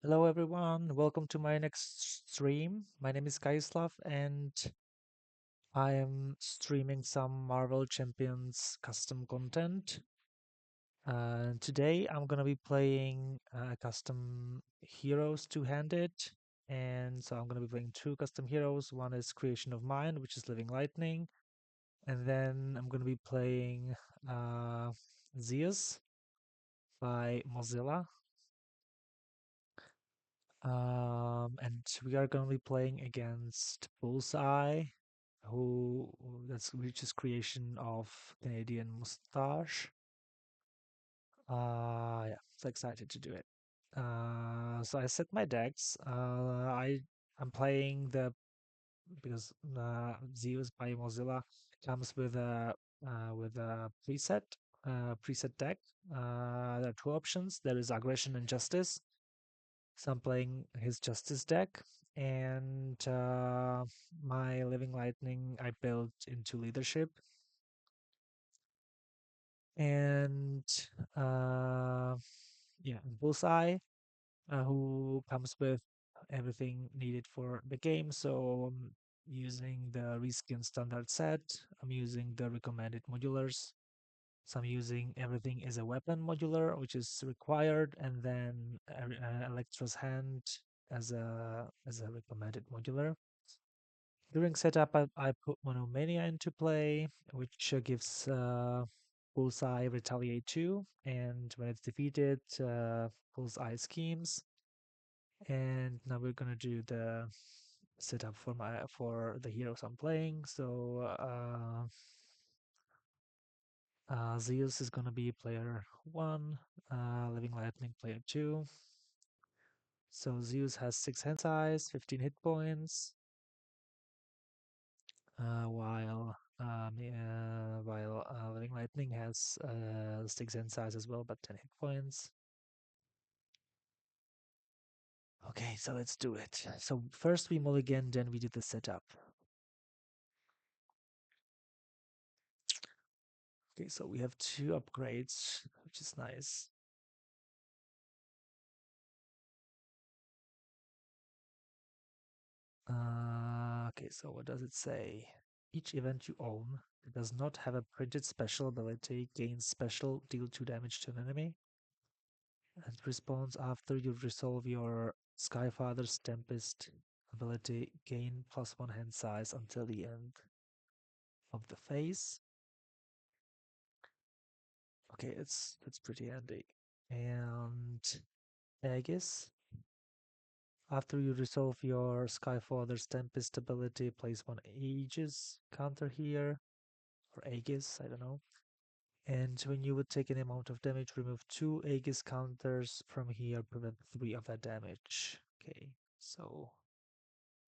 Hello everyone, welcome to my next stream. My name is Kaislav and I am streaming some Marvel Champions custom content. Today I'm gonna be playing custom heroes two-handed, and so I'm gonna be playing two custom heroes. One is Creation of Mine, which is Living Lightning, and then I'm gonna be playing uh, Zeus by Mozilla. And we are going to be playing against Bullseye, that's which is creation of CanadianMustash. Yeah, so excited to do it. So I set my decks. I'm playing the because Zeus by Mozilla comes with a preset deck. There are two options. There is aggression and justice. So I'm playing his Justice deck, and my Living Lightning I built into leadership, and uh, yeah, Bullseye, who comes with everything needed for the game. So I'm using the reskin standard set. I'm using the recommended modulars. So I'm using everything as a weapon modular, which is required, and then Electra's hand as a recommended modular. During setup, I put Monomania into play, which gives Bullseye Retaliate 2, and when it's defeated, Bullseye schemes. And now we're gonna do the setup for the heroes I'm playing. So Zeus is gonna be player 1, Living Lightning player 2. So Zeus has 6 hand size, 15 hit points, while Living Lightning has 6 hand size as well, but 10 hit points. Okay, so let's do it. So first we mulligan, then we do the setup. Okay, so we have 2 upgrades, which is nice. Okay, so what does it say? Each event you own that does not have a printed special ability gains special deal 2 damage to an enemy and responds after you resolve your Skyfather's Tempest ability, gain +1 hand size until the end of the phase. Okay, it's pretty handy. And Aegis. After you resolve your Skyfather's Tempest ability, place 1 Aegis counter here, or Aegis, I don't know. And when you would take an amount of damage, remove 2 Aegis counters from here, prevent 3 of that damage. Okay, so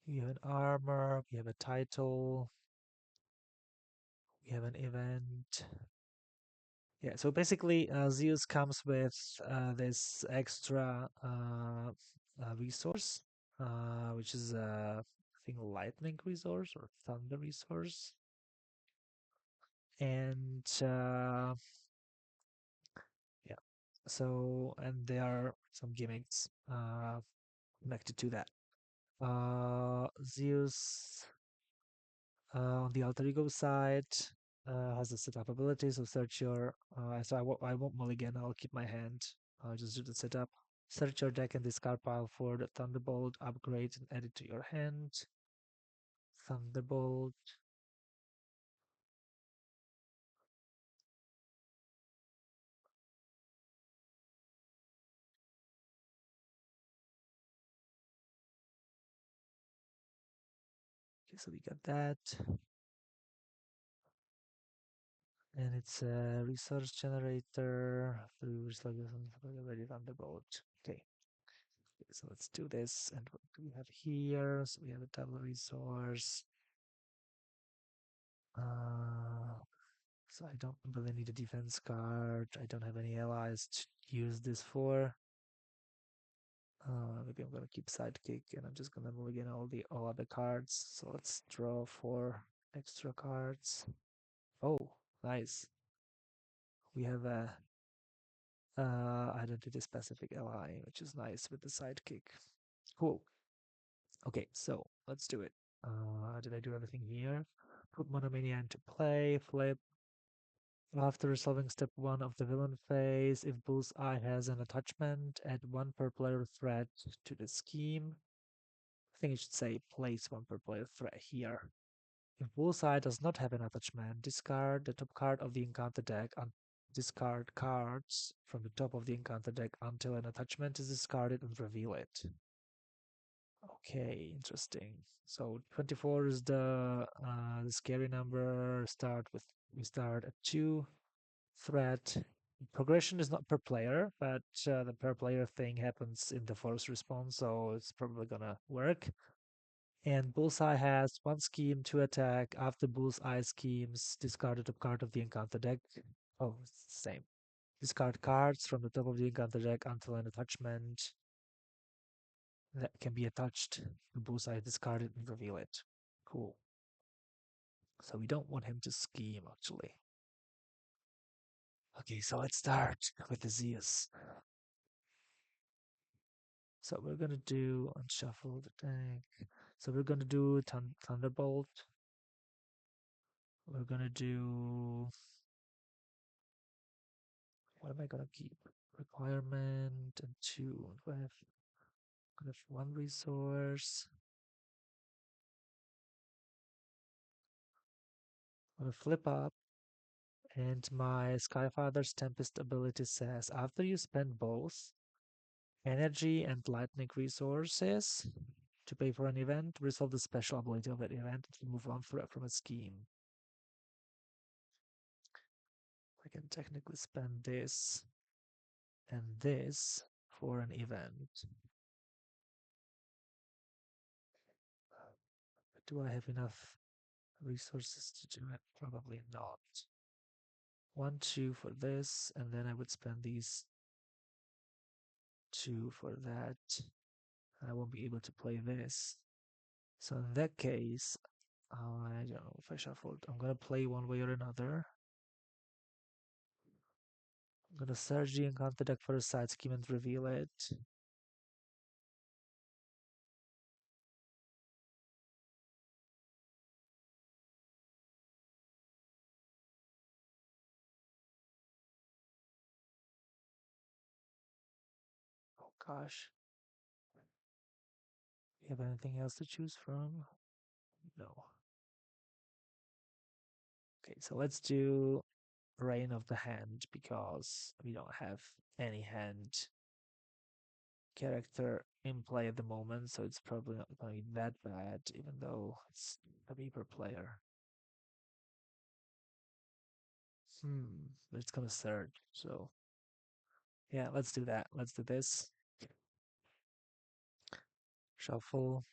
we have an armor, we have a title, we have an event. Yeah, so basically, Zeus comes with this extra resource, which is I think lightning resource or thunder resource, and yeah. So and there are some gimmicks connected to that. Zeus on the alter ego side has a setup ability, so search your. I won't mulligan. I'll keep my hand. I'll just do the setup. Search your deck and discard pile for the Thunderbolt upgrade and add it to your hand. Thunderbolt. Okay, so we got that. And it's a resource generator through ready Thunderbolt. Okay. So let's do this. And what do we have here? So we have a double resource. So I don't really need a defense card. I don't have any allies to use this for. Maybe I'm gonna keep sidekick and I'm just gonna mulligan all other cards. So let's draw 4 extra cards. Oh, nice. We have identity specific ally, which is nice with the sidekick. Cool. Okay, so let's do it. Did I do everything here? Put Monomania into play, flip. After resolving step 1 of the villain phase, if Bullseye has an attachment, add 1 per player threat to the scheme. I think it should say place 1 per player threat here. If Bullseye does not have an attachment, discard the top card of the encounter deck and discard cards from the top of the encounter deck until an attachment is discarded and reveal it. Okay, interesting. So 24 is the scary number. We start at 2. Threat. Progression is not per player, but the per player thing happens in the force response, so it's probably gonna work. And Bullseye has 1 scheme to attack. After Bullseye schemes, discard the top card of the encounter deck. Oh, it's the same. Discard cards from the top of the encounter deck until an attachment that can be attached to Bullseye, discard it and reveal it. Cool. So we don't want him to scheme, actually. Okay, so let's start with the Zeus. So we're gonna do unshuffle the deck. So we're gonna do Thunderbolt. We're gonna do, what am I gonna keep? Requirement and 2. I have 1 resource. I'm gonna flip up, and my Skyfather's Tempest ability says after you spend both energy and lightning resources to pay for an event, resolve the special ability of that event and remove 1 threat from a scheme. I can technically spend this and this for an event. Do I have enough resources to do it? Probably not. 1, 2 for this, and then I would spend these 2 for that. I won't be able to play this. So in that case, I don't know if I shuffled. I'm gonna play one way or another. I'm gonna search the encounter deck for a side scheme and reveal it. Oh gosh. You have anything else to choose from? No. Okay, so let's do Reign of the Hand because we don't have any hand character in play at the moment, so it's probably not going to be that bad, even though it's a Reaper player. But it's gonna surge, so yeah, let's do that. Let's do this. Shuffle.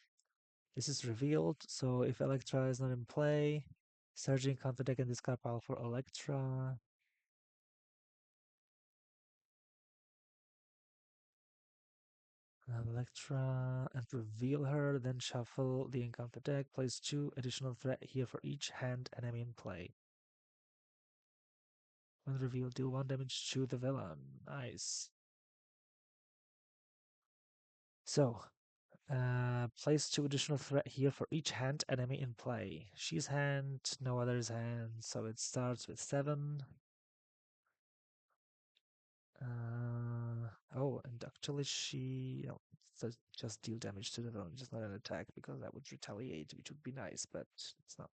This is revealed, so if Electra is not in play, surging counter deck and discard pile for Electra. Electra and reveal her, then shuffle the encounter deck. Place 2 additional threat here for each hand enemy in play. When revealed, deal 1 damage to the villain. Nice. So, place 2 additional threat here for each hand enemy in play. She's hand, no other's hand, so it starts with 7. Oh, and actually she just deal damage to the villain, just not an attack, because that would retaliate, which would be nice, but it's not.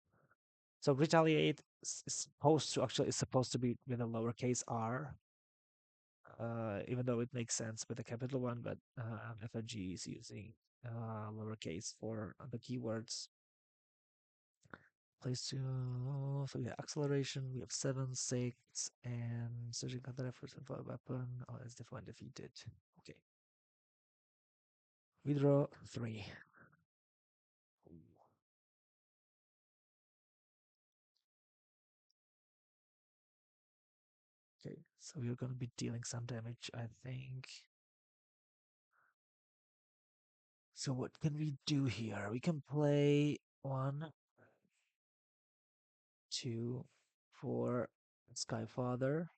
So retaliate is supposed to be with a lowercase r, even though it makes sense with a capital one, but FNG is using lowercase for the keywords. Place 2. So we have acceleration, we have 7, 6, and surging counter efforts and fire weapon. Oh, it's defined defeated. Okay. We draw 3. Okay, so we're gonna be dealing some damage, I think. So what can we do here? We can play 1, 2, 4 Skyfather.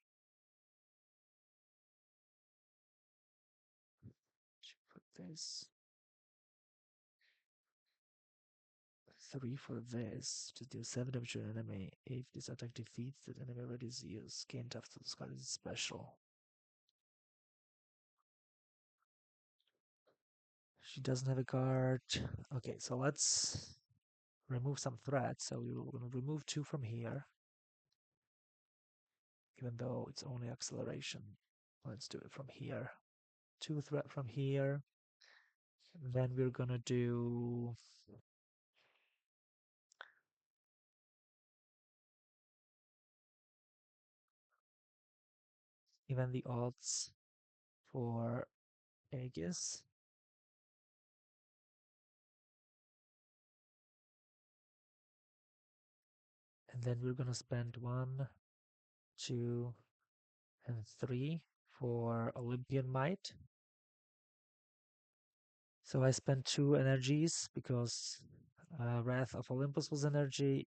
this. 3 for this. Just deal 7 damage to an enemy. If this attack defeats the enemy already is used, gained after this card is special. She doesn't have a card. Okay, so let's remove some threats. So we're going to remove 2 from here, even though it's only acceleration. Let's do it from here. 2 threat from here. Then we're going to do even the odds for Aegis. And then we're going to spend 1, 2, and 3 for Olympian Might. So I spent 2 energies because Wrath of Olympus was energy.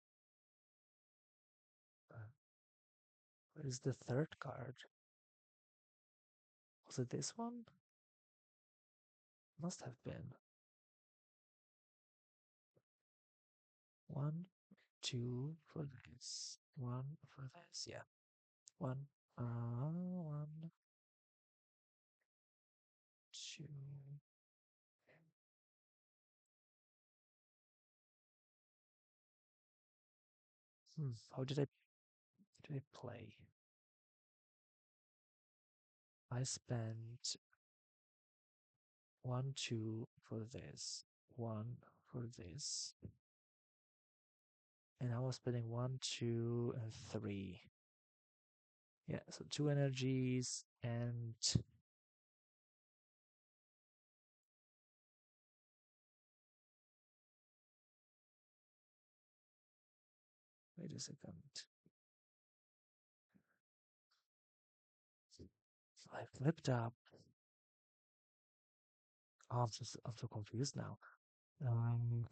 Where is the third card? Was it this one? Must have been. 1, 2 for this. 1 for this. Yeah. 1, 1, 2. How did I play? I spent 1, 2 for this. 1 for this. And I was spending 1, 2, and 3. Yeah, so 2 energies and wait a second. I flipped up. Oh, I'm so confused now.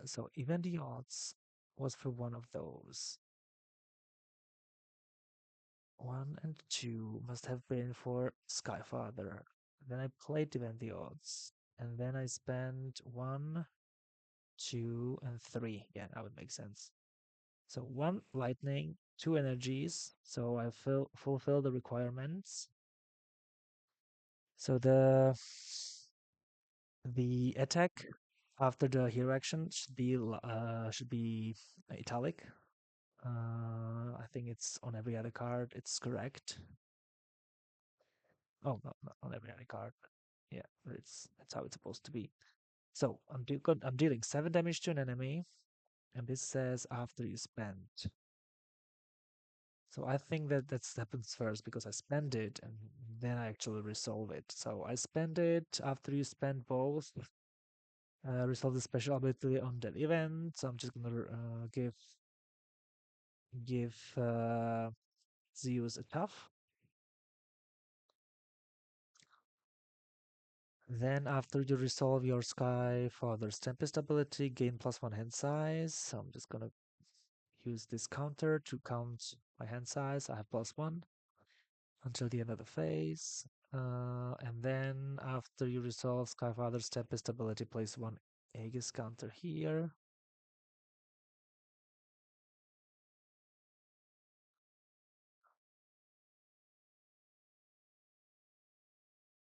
So even the odds was for one of those. 1 and 2 must have been for Skyfather. Then I played even the odds. And then I spent 1, 2, and 3. Yeah, that would make sense. So 1 lightning, 2 energies. So I fulfill the requirements. So the attack after the hero action should be italic. I think it's on every other card. It's correct. Oh, no, not on every other card. But yeah, but that's how it's supposed to be. So I'm dealing 7 damage to an enemy, and this says after you spend. So I think that happens first because I spend it and then I actually resolve it. So I spend it after you spend both. Resolve the special ability on that event. So I'm just gonna give Zeus a tough. Then after you resolve your Sky Father's Tempest ability, gain +1 hand size. So I'm just gonna use this counter to count my hand size. I have +1 until the end of the phase. And then after you resolve Sky Father's Tempest ability, place 1 Aegis counter here.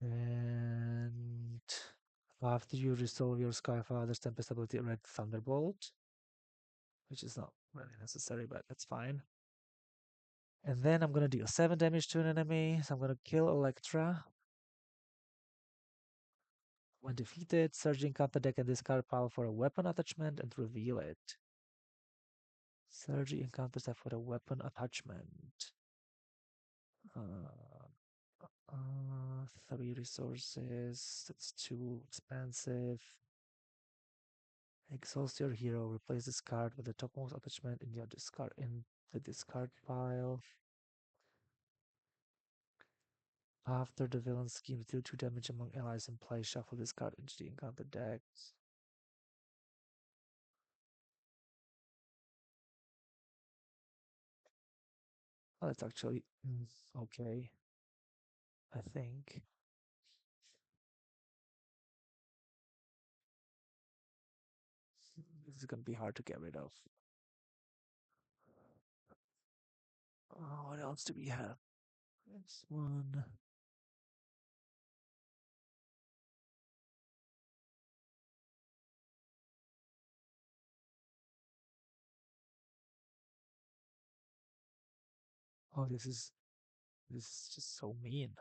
And after you resolve your Skyfather's Tempest ability, Red Thunderbolt, which is not really necessary, but that's fine. And then I'm gonna deal 7 damage to an enemy, so I'm gonna kill Electra. When defeated, searching counter deck and discard pile for a weapon attachment and reveal it. Surgery encounters that for a weapon attachment. 3 resources, that's too expensive. Exhaust your hero. Replace this card with the topmost attachment in the discard pile. After the villain scheme, deal 2 damage among allies in play. Shuffle this card into the encounter deck. Oh, that's actually okay. I think. is going to be hard to get rid of. What else do we have? This one. Oh, this is just so mean.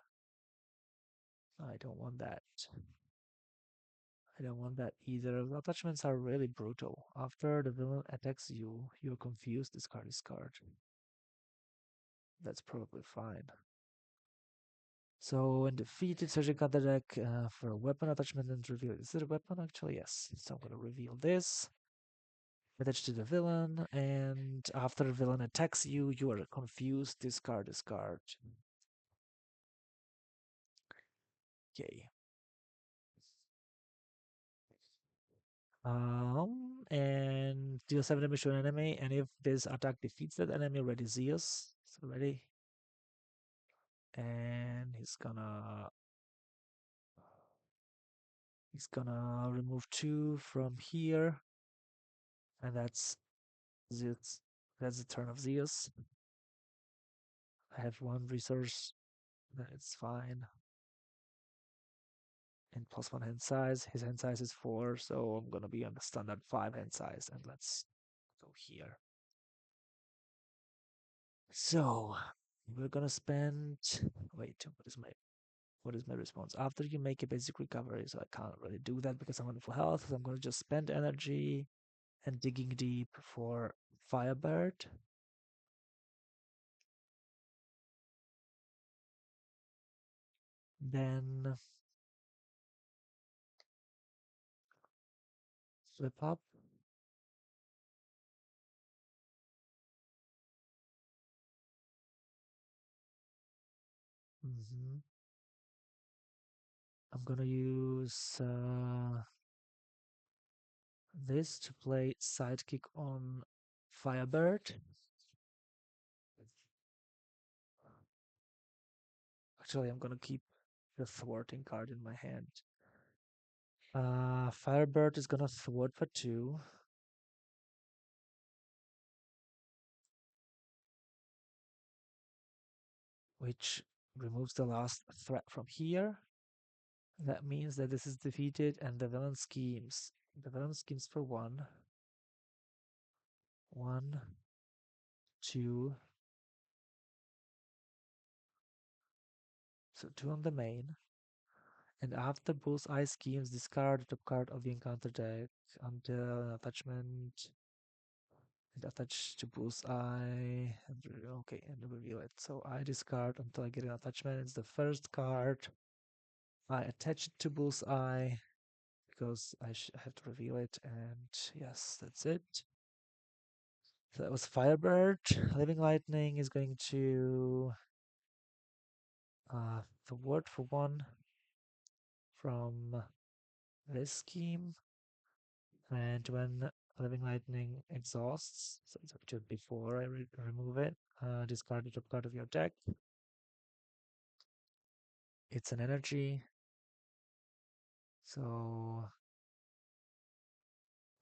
I don't want that. I don't want that either. Attachments are really brutal. After the villain attacks you, you're confused, discard this card. That's probably fine. So when defeated, search your card deck for a weapon attachment and reveal it. Is it a weapon actually? Yes. So I'm gonna reveal this. Attach to the villain, and after the villain attacks you, you are confused, discard this card. Okay. And deal 7 damage to an enemy, and if this attack defeats that enemy, ready Zeus. So ready. And he's gonna remove 2 from here. And that's Zeus. That's the turn of Zeus. I have 1 resource. That's fine. And +1 hand size. His hand size is 4, so I'm gonna be on the standard 5 hand size. And let's go here. So we're gonna spend. Wait, what is my response? After you make a basic recovery, so I can't really do that because I'm on full health. So I'm gonna just spend energy and digging deep for Firebird. Then flip up. hmm I'm gonna use this to play sidekick on Firebird. Actually, I'm gonna keep the thwarting card in my hand. Firebird is gonna thwart for 2. Which removes the last threat from here. That means that this is defeated and the villain schemes. The villain schemes for 1. 1, 2. So 2 on the main. And after Bullseye schemes, discard the top card of the encounter deck until an attachment and attach to Bullseye. Okay, and reveal it. So I discard until I get an attachment. It's the first card. I attach it to Bullseye because I have to reveal it. And yes, that's it. So that was Firebird. Living Lightning is going to thwart for 1 from this scheme. And when Living Lightning exhausts, so it's just before I remove it, discard the top card of your deck. It's an energy. So,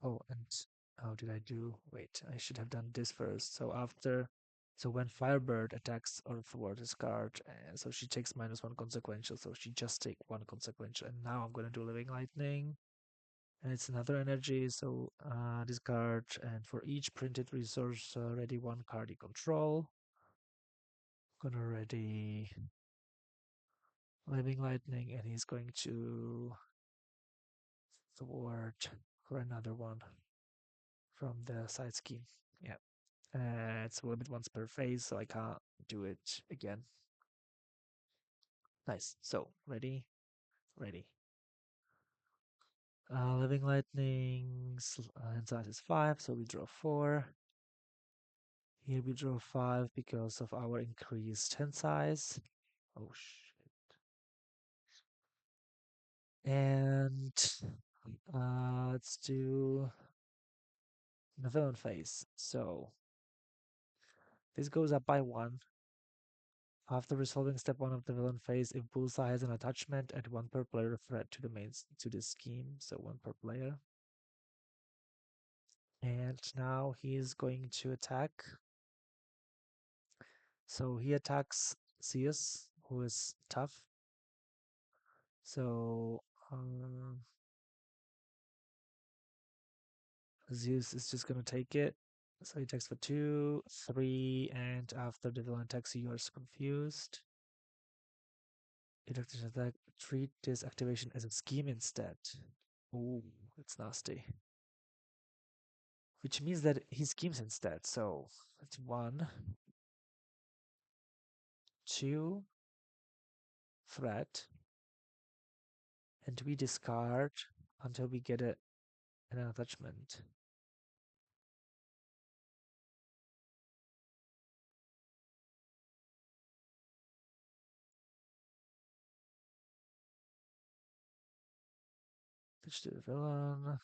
oh, and how did I do? Wait, I should have done this first. So when Firebird attacks or thwarts this card, so she takes -1 consequential, so she just take 1 consequential. And now I'm gonna do Living Lightning, and it's another energy. So discard, and for each printed resource, ready 1 card you control. Gonna ready Living Lightning, and he's going to thwart for another 1 from the side scheme. Yeah. It's a little bit once per phase, so I can't do it again. Nice. So, ready? Ready. Living Lightning's hand size is 5, so we draw 4. Here we draw 5 because of our increased hand size. Oh, shit. And let's do the villain phase. So, this goes up by 1. After resolving step 1 of the villain phase, if Bullseye has an attachment, add 1 per player threat to the scheme, so 1 per player. And now he's going to attack. So he attacks Zeus, who is tough. So Zeus is just going to take it. So he attacks for 2, 3, and after the villain attacks, you are confused. Deducted attack. Treat this activation as a scheme instead. Ooh, that's nasty. Which means that he schemes instead. So that's 1, 2, threat, and we discard until we get an attachment. Attach to the villain.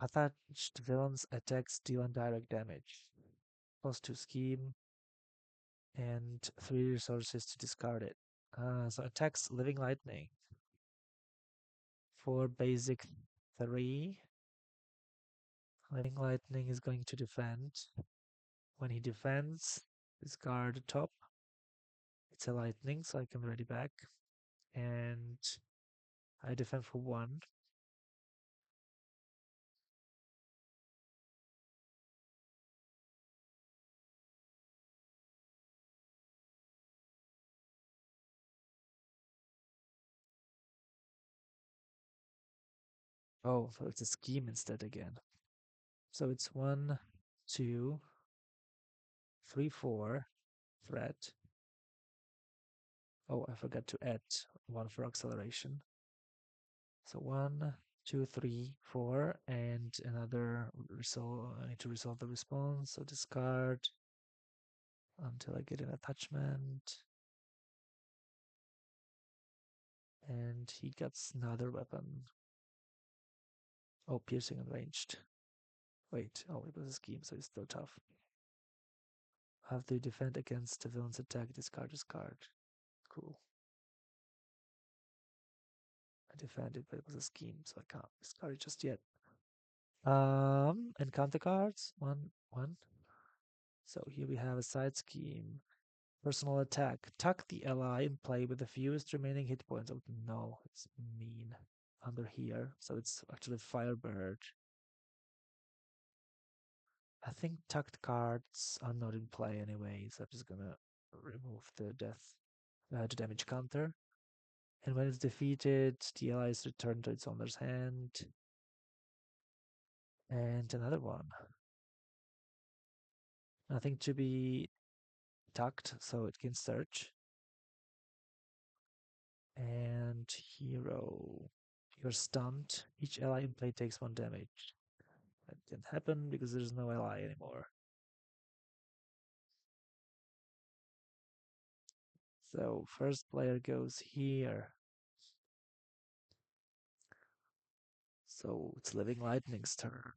Attached villains attacks deal indirect damage. +2 scheme and 3 resources to discard it. So attacks Living Lightning for basic 3. Living Lightning is going to defend. When he defends, discard the top. It's a lightning, so I can ready back. And I defend for 1. Oh, so it's a scheme instead again. So it's 1, 2, 3, 4 threat. Oh, I forgot to add 1 for acceleration. So 1, 2, 3, 4, and another resolve. I need to resolve the response. So discard until I get an attachment. And he gets another weapon. Oh, piercing and ranged. Wait, oh, it was a scheme, so it's still tough. Have to defend against the villain's attack, discard this card. Cool. I defended, but it was a scheme, so I can't discard it just yet. Encounter cards, 1. So here we have a side scheme. Personal attack. Tuck the ally in play with the fewest remaining hit points. Oh no, it's mean. Under here. So it's actually Firebird. I think tucked cards are not in play anyway, so I'm just gonna remove the the damage counter. And when it's defeated, the ally is returned to its owner's hand. And another one. Nothing to be tucked, so it can search. And hero. You're stunned. Each ally in play takes 1 damage. That didn't happen because there's no ally anymore. So first player goes here. So it's Living Lightning's turn.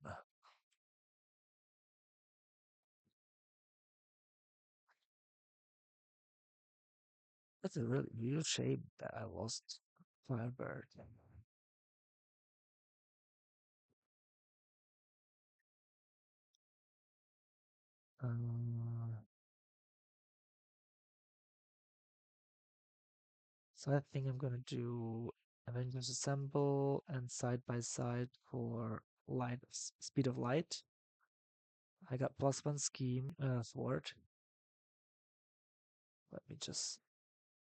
That's a really real shame that I lost Firebird. Uh, so I think I'm gonna do Avengers Assemble and side by side for light speed of light. I got +1 scheme sword. Let me just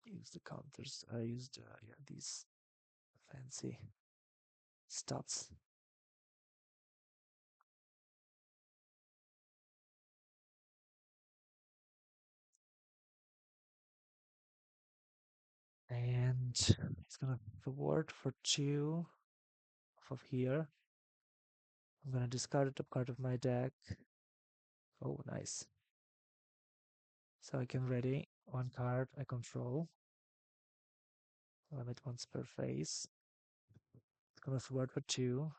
use the counters. I used yeah, these fancy stats. And he's gonna forward for 2 off of here. I'm gonna discard the top card of my deck. Oh, nice. So I can ready 1 card I control. Limit once per phase. It's gonna forward for 2.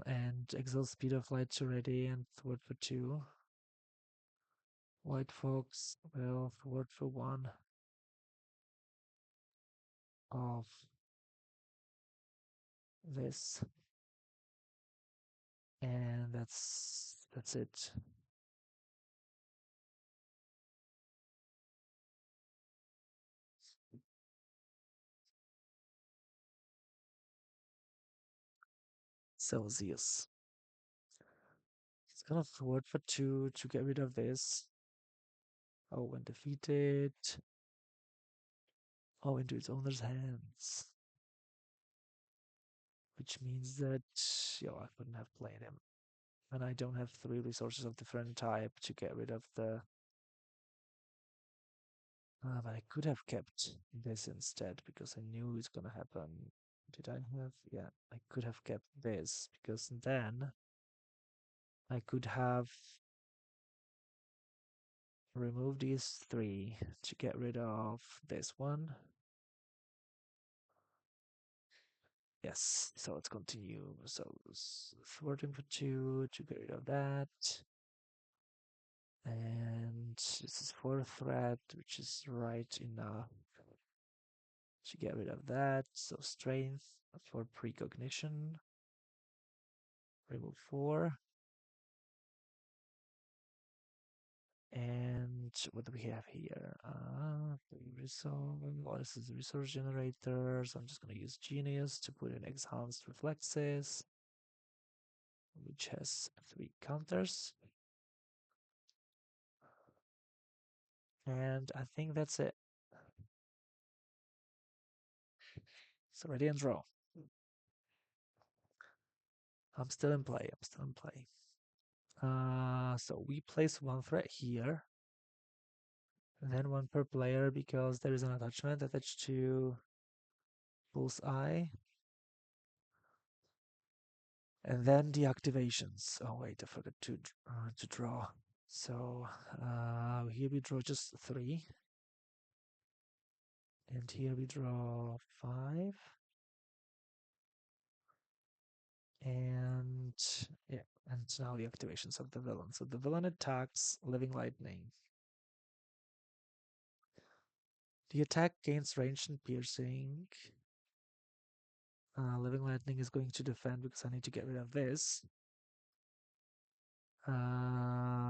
And And exalt speed of light to ready and thwart for 2. White fox will thwart for 1 of this. And that's it. So Zeus. He's gonna thwart for 2 to get rid of this. Oh, when defeated. Oh, into its owner's hands. Which means that, yo, I couldn't have played him. And I don't have 3 resources of different type to get rid of the... but I could have kept this instead because I knew it's gonna happen. Did I have? Yeah, I could have kept this because then I could have removed these 3 to get rid of this one. Yes, so let's continue. So thwarting for 2 to get rid of that. And this is 4 threat, which is right enough to get rid of that. So strength for precognition. Remove 4. And what do we have here? Resource. Well, this is the resource generator. So I'm just going to use Genius to put in enhanced reflexes, which has 3 counters. And I think that's it. So ready and draw. I'm still in play. So we place 1 threat here. And then 1 per player because there is an attachment attached to Bullseye. And then the activations. Oh wait, I forgot to draw. So here we draw just 3. And here we draw 5. And yeah, and now the activations of the villain. So the villain attacks Living Lightning. The attack gains range and piercing. Living Lightning is going to defend because I need to get rid of this.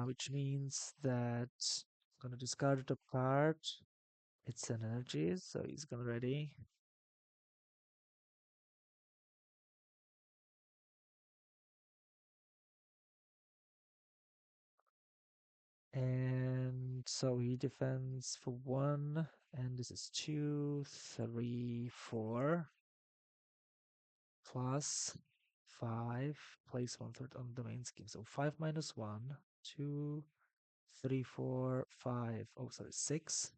Which means that I'm going to discard the top card. It's an energy, so he's gonna ready. And so he defends for 1, and this is 2, 3, 4, plus 5, place 1/3 on the main scheme. So 5 minus 1, 2, 3, 4, 5. Oh, sorry, 6.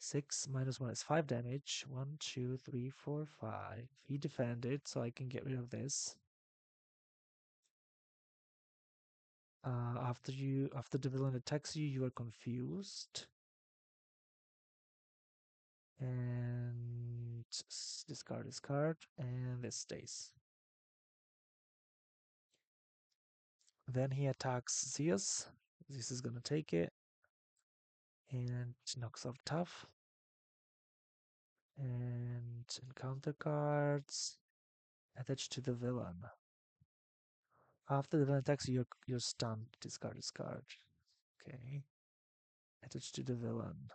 6 minus 1 is 5 damage. 1, 2, 3, 4, 5. He defended, so I can get rid of this. After the villain attacks you, you are confused. And discard this card, and this stays. Then he attacks Zeus. Zeus is gonna take it and knocks off tough. And encounter cards attached to the villain. After the villain attacks you, you're stunned. Discard this card. Okay. Attached to the villain.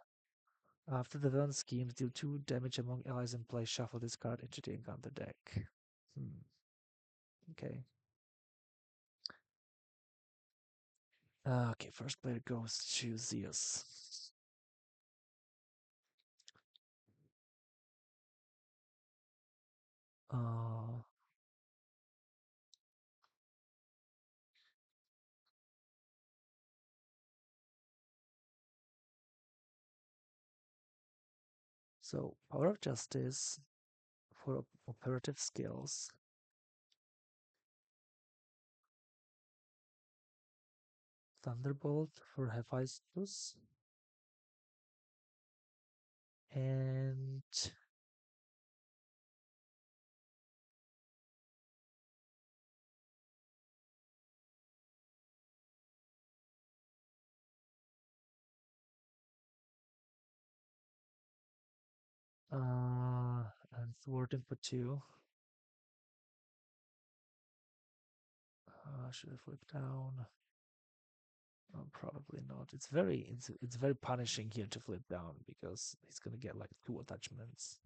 After the villain schemes, deal 2 damage among allies in play. Shuffle this card into the encounter deck. Okay. Okay, first player goes to Zeus. So Power of Justice for operative skills. Thunderbolt for Hephaestus. And And thwarting for 2. Should I flip down? Oh, probably not. It's very punishing here to flip down because he's gonna get like 2 attachments.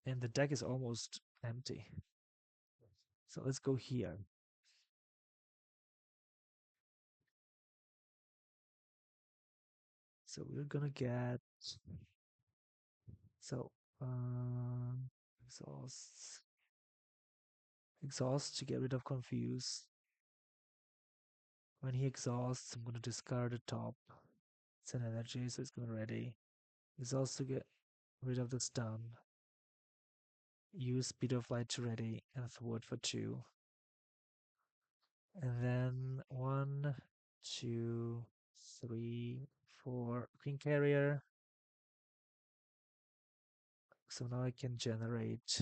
And the deck is almost empty. So let's go here. So we're gonna get so exhaust exhaust to get rid of confuse. When he exhausts, I'm gonna discard the top. It's an energy, so it's gonna ready. Exhaust to get rid of the stun. Use speed of light to ready and thwart for 2. And then 1, 2, 3, 4. Queen carrier. So now I can generate.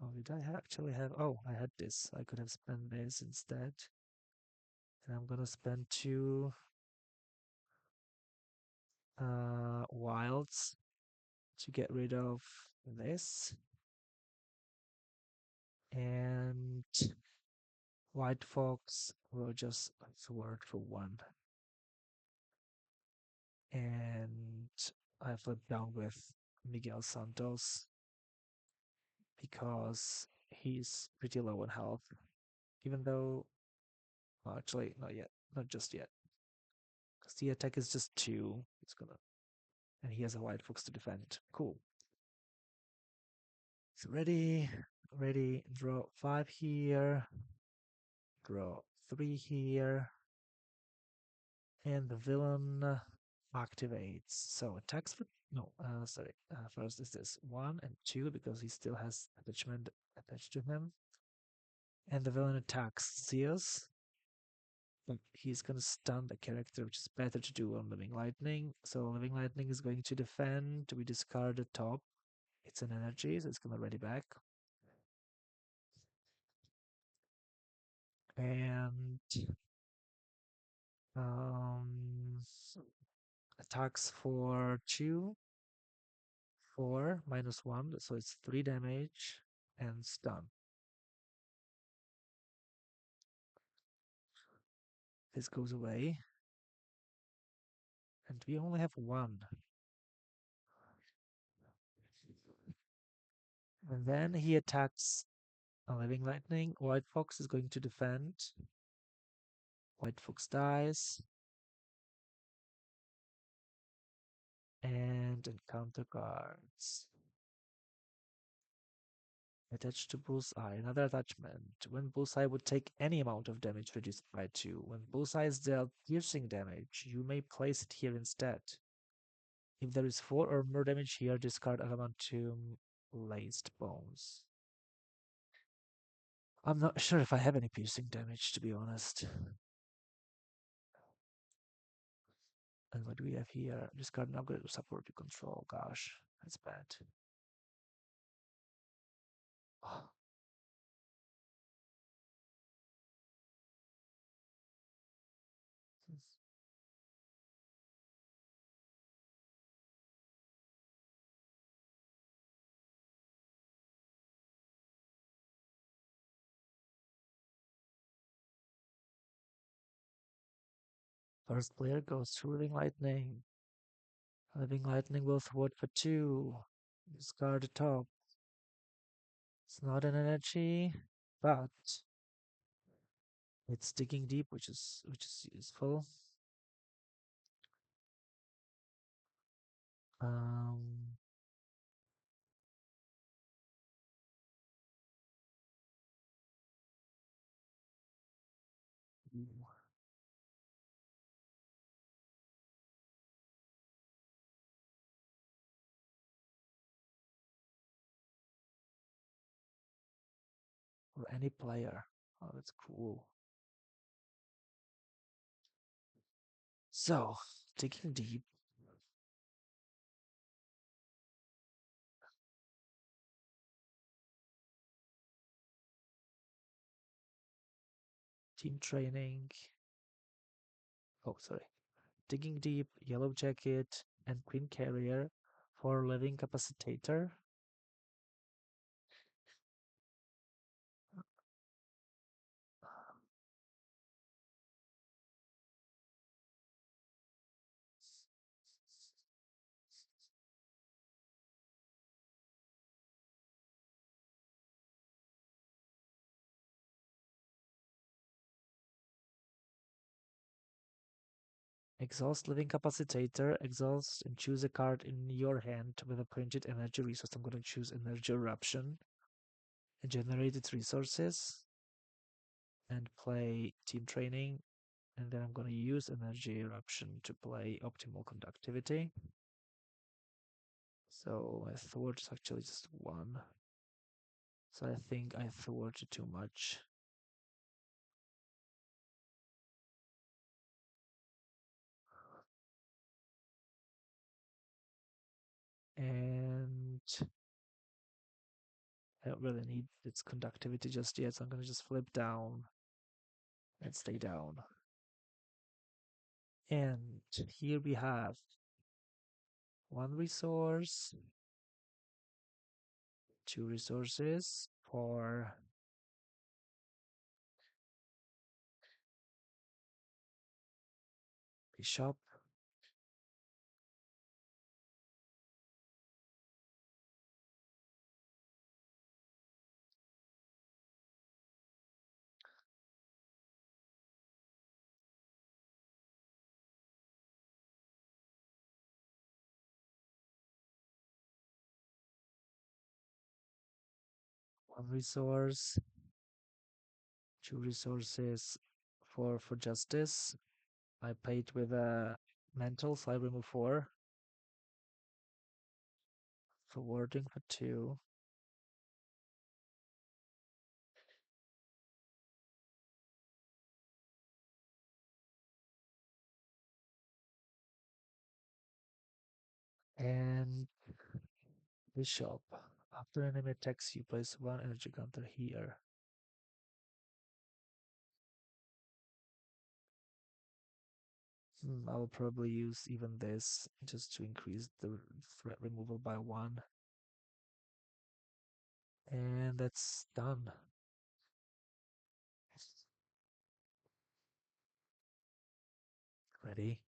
Oh, did I actually have? Oh, I had this. I could have spent this instead. And I'm gonna spend 2 wilds to get rid of this. And White Fox will just thwart for 1. And I flip down with Miguel Santos because he's pretty low on health. Even though, well, actually, not yet. Not just yet. Because the attack is just 2. It's gonna. And he has a White Fox to defend. Cool. So ready. Ready. Draw 5 here. Draw 3 here. And the villain activates. So attacks for no, sorry. First is this 1 and 2 because he still has attachment attached to him. And the villain attacks Zeus, but he's gonna stun the character, which is better to do on Living Lightning. So Living Lightning is going to defend. We discard the top. It's an energy, so it's gonna ready back. And um, attacks for 2, 4, -1, so it's 3 damage and stun. This goes away. And we only have 1. And then he attacks a Living Lightning. White Fox is going to defend. White Fox dies. And encounter cards. Attached to Bullseye. Another attachment. When Bullseye would take any amount of damage reduced by 2. When Bullseye is dealt piercing damage, you may place it here instead. If there is 4 or more damage here, discard Adamantium Laced Bones. I'm not sure if I have any piercing damage, to be honest. And what do we have here? Discard an upgrade to support to control. Gosh, that's bad. Oh. First player goes to Living Lightning. Living Lightning will thwart for 2. Discard the top. It's not an energy, but it's digging deep, which is useful. Um, or any player. Oh, that's cool. So, digging deep. Team training. Oh, sorry. Digging deep, Yellow Jacket, and Queen Carrier for Living Capacitator. Exhaust Living Capacitator, exhaust and choose a card in your hand with a printed energy resource. I'm going to choose Energy Eruption and generate its resources and play Team Training. And then I'm going to use Energy Eruption to play Optimal Conductivity. So my thwart is actually just one. So I think I thwarted too much. And I don't really need its conductivity just yet, so I'm going to just flip down and stay down. And here we have one resource, two resources for bishop, one resource, two resources for justice. I paid with a mental, so I remove four. For warding for two. And bishop. After enemy attacks, you place one energy counter here. I will probably use even this just to increase the threat removal by one. And that's done. Ready?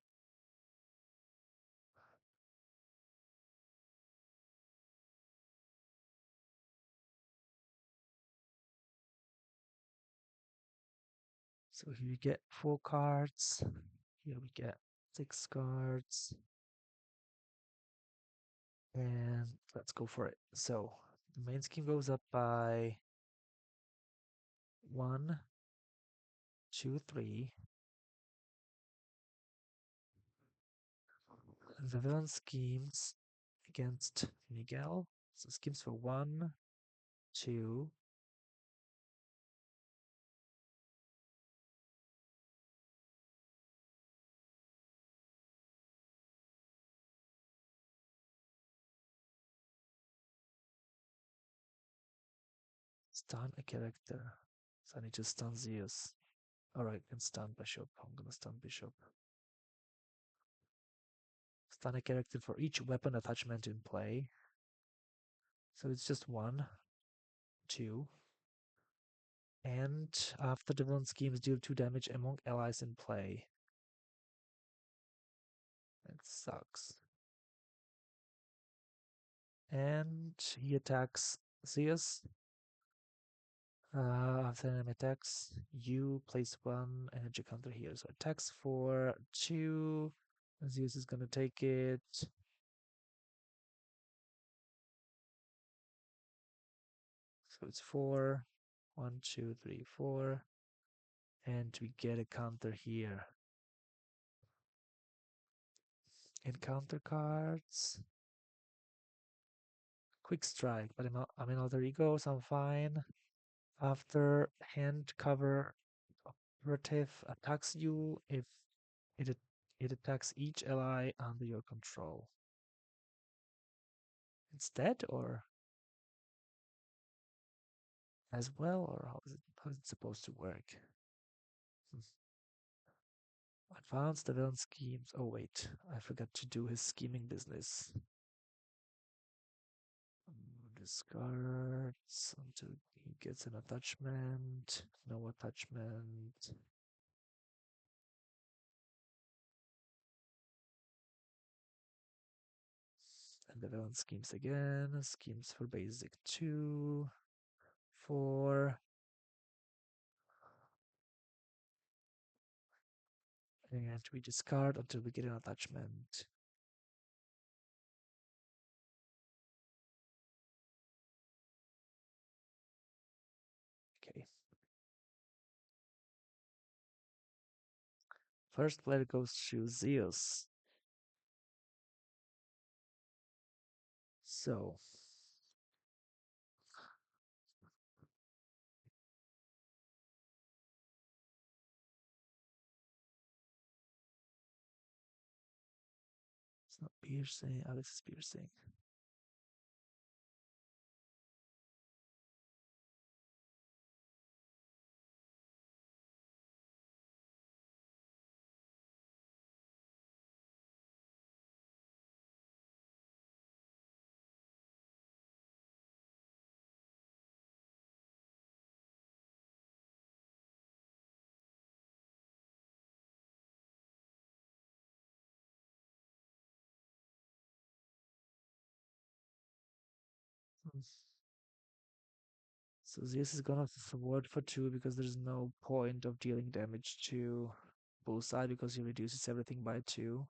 So here we get 4 cards. Here we get 6 cards. And let's go for it. So the main scheme goes up by 1, 2, 3. The villain schemes against Miguel. So schemes for 1, 2, stun a character. So I need to stun Zeus. Alright, and stun Bishop. I'm gonna stun Bishop. Stun a character for each weapon attachment in play. So it's just 1, 2. And after the villain schemes, deal 2 damage among allies in play. That sucks. And he attacks Zeus. After enemy attacks, you place 1 energy counter here. So attacks for 2. Zeus is gonna take it. So it's 4. 1, 2, 3, 4. And we get a counter here. Encounter cards. Quick strike, but I'm in alter ego, so I'm fine. After hand cover operative attacks you, if it it attacks each ally under your control. It's dead or as well, or how is it supposed to work? Advanced the villain schemes. Oh wait, I forgot to do his scheming business. Discards until he gets an attachment. No attachment. And the villain schemes again. Schemes for basic 2, 4. And we discard until we get an attachment. Okay. First player goes to Zeus. So it's not piercing. Oh, this is piercing. Hmm. So Zeus is gonna sword for 2 because there's no point of dealing damage to Bullseye because he reduces everything by 2.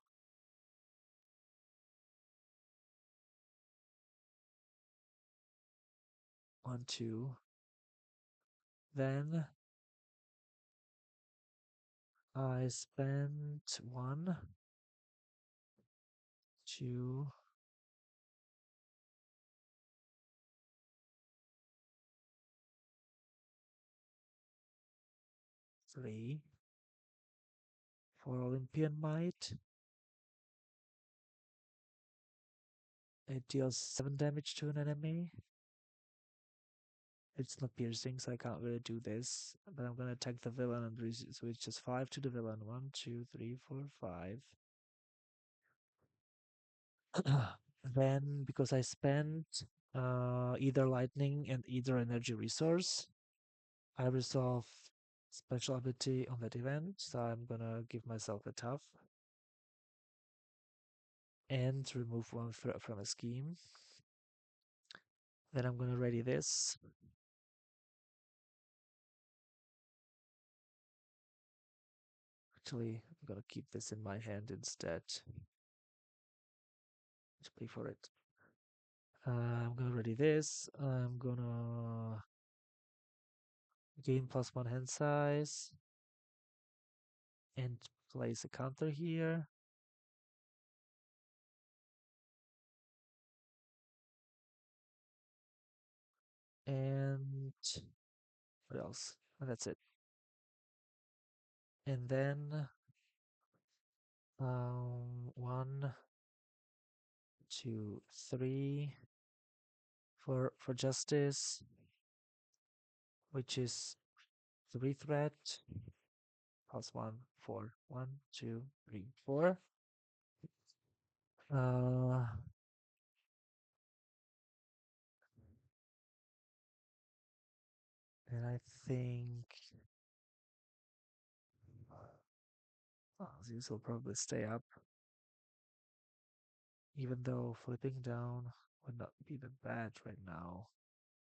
1, 2. Then I spent 1, 2, 3 for Olympian Might. It deals 7 damage to an enemy. It's not piercing, so I can't really do this. But I'm gonna attack the villain and so it's just 5 to the villain. 1, 2, 3, 4, 5. Then, because I spent either lightning and either energy resource, I resolve special ability on that event. So I'm gonna give myself a tough and remove 1 from a scheme. Then I'm gonna ready this. Actually, I'm gonna keep this in my hand instead. Let's play for it. I'm gonna ready this. I'm gonna gain +1 hand size and place a counter here. And what else? And that's it. And then 1, 2, 3 for justice, which is 3 threat +1, 4. 1, 2, 3, 4. Uh, and I think Zeus will probably stay up, even though flipping down would not be that bad right now.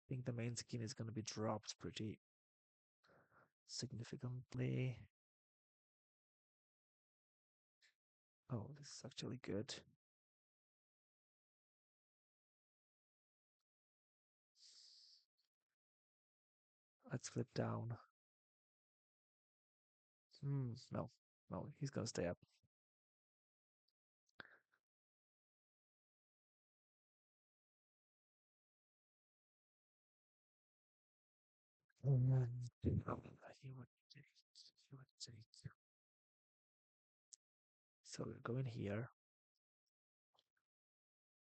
I think the main skin is going to be dropped pretty significantly. Oh, this is actually good. Let's flip down. No, no, he's gonna stay up. And he would take, he would take. So we're going here.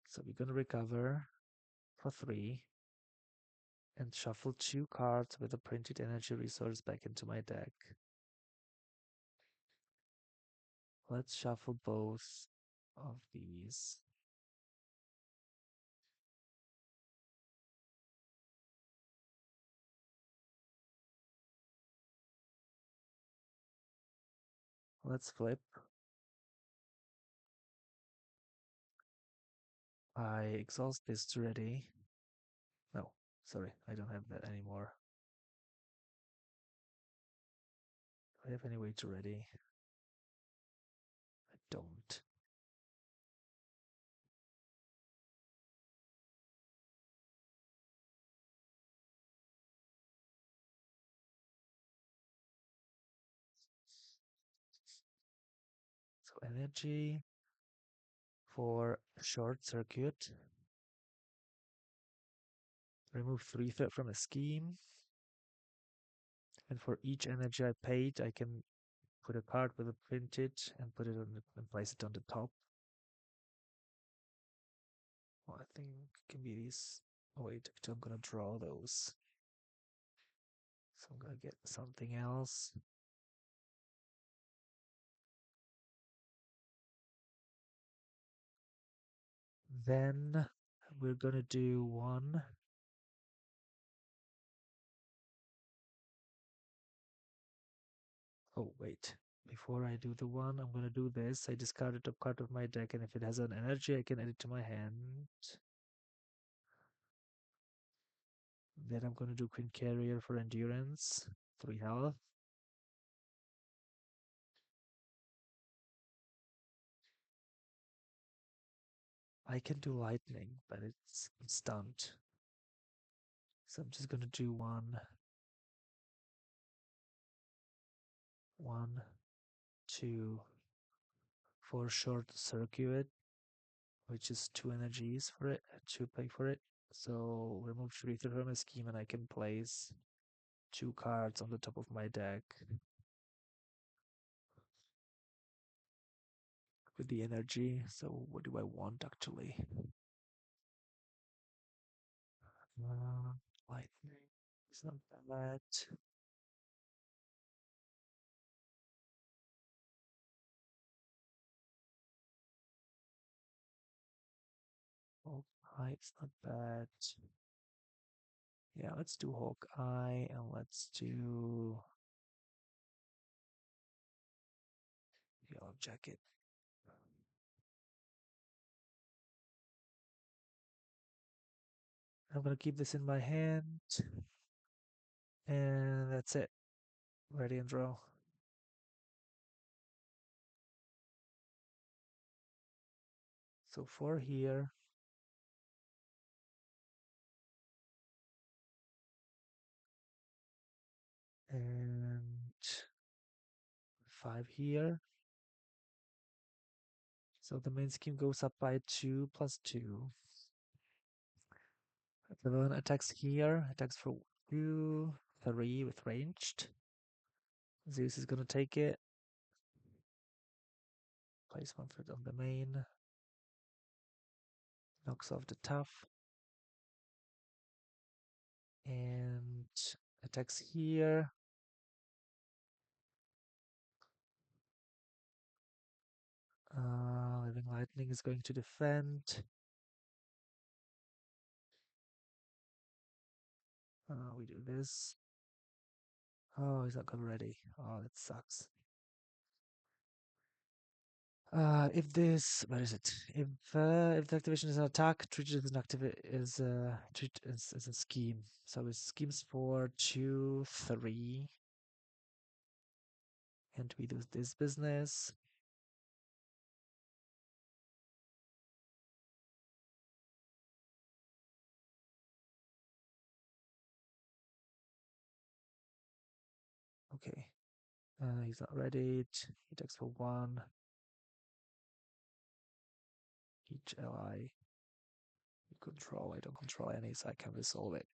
So we're gonna recover for 3 and shuffle 2 cards with a printed energy resource back into my deck. Let's shuffle both of these. Let's flip. I exhaust this already. No, sorry, I don't have that anymore. Do I have any way to ready? I don't. So energy for short circuit. Remove 3 from a scheme. And for each energy I paid, I can put a card with a printed and put it on and place it on the top. Well, I think it can be these. Oh wait, I'm gonna draw those. So I'm gonna get something else. Then we're gonna do one. Oh wait, before I do the one, I'm gonna do this. I discard a top card of my deck, and if it has an energy, I can add it to my hand. Then I'm gonna do Queen Carrier for endurance, 3 health. I can do lightning, but it's stunned. So I'm just gonna do one, two, for short circuit, which is 2 energies for it, to pay for it. So remove Shritha from a scheme, and I can place 2 cards on the top of my deck with the energy. So what do I want actually? Lightning. It's not bad. Hawkeye, it's not bad. Yeah, let's do Hawkeye and let's do Yellow Jacket. I'm gonna keep this in my hand, and that's it. Ready and draw. So 4 here. And 5 here. So the main scheme goes up by 2 plus 2. The villain attacks here, attacks for 2, 3 with ranged. Zeus is gonna take it. Place 1 foot on the main. Knocks off the tough. And attacks here. Living Lightning is going to defend. We do this. Oh, he's not got ready. Oh, that sucks. If this, what is it? If the activation is an attack, treat it as an treat as a scheme. So it's schemes for 2, 3, and we do this business. Okay. He's not ready. He attacks for 1. Each ally you control. I don't control any, so I can resolve it.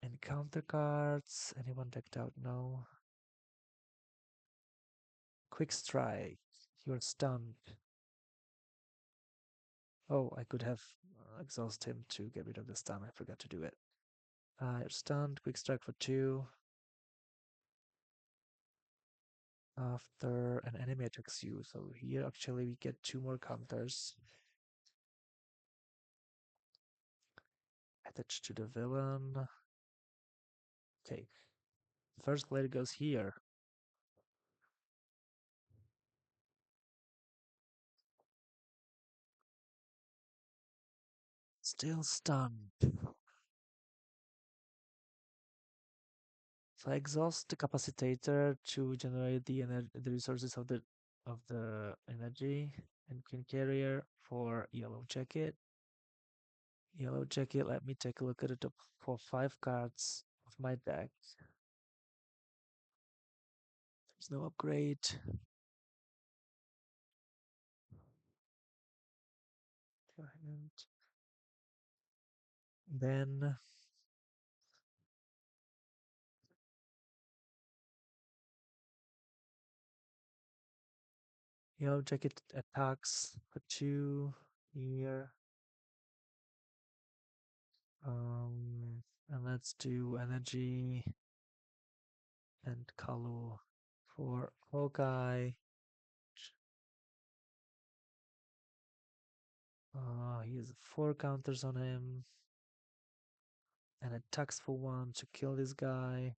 And counter cards. Anyone decked out? No. Quick strike. You're stunned. Oh, I could have exhaust him to get rid of the stun. I forgot to do it. You're stunned. Quick strike for 2. after an enemy attacks you. So here actually we get 2 more counters attached to the villain. Okay, first blade goes here. Still stunned. So I exhaust the capacitator to generate the resources of the energy and can carrier for yellow jacket. Yellow jacket, let me take a look at the top for 5 cards of my deck. There's no upgrade. And then yellow jacket attacks for 2 here. And let's do energy and Kalu for Hawkeye. He has 4 counters on him and attacks for 1 to kill this guy.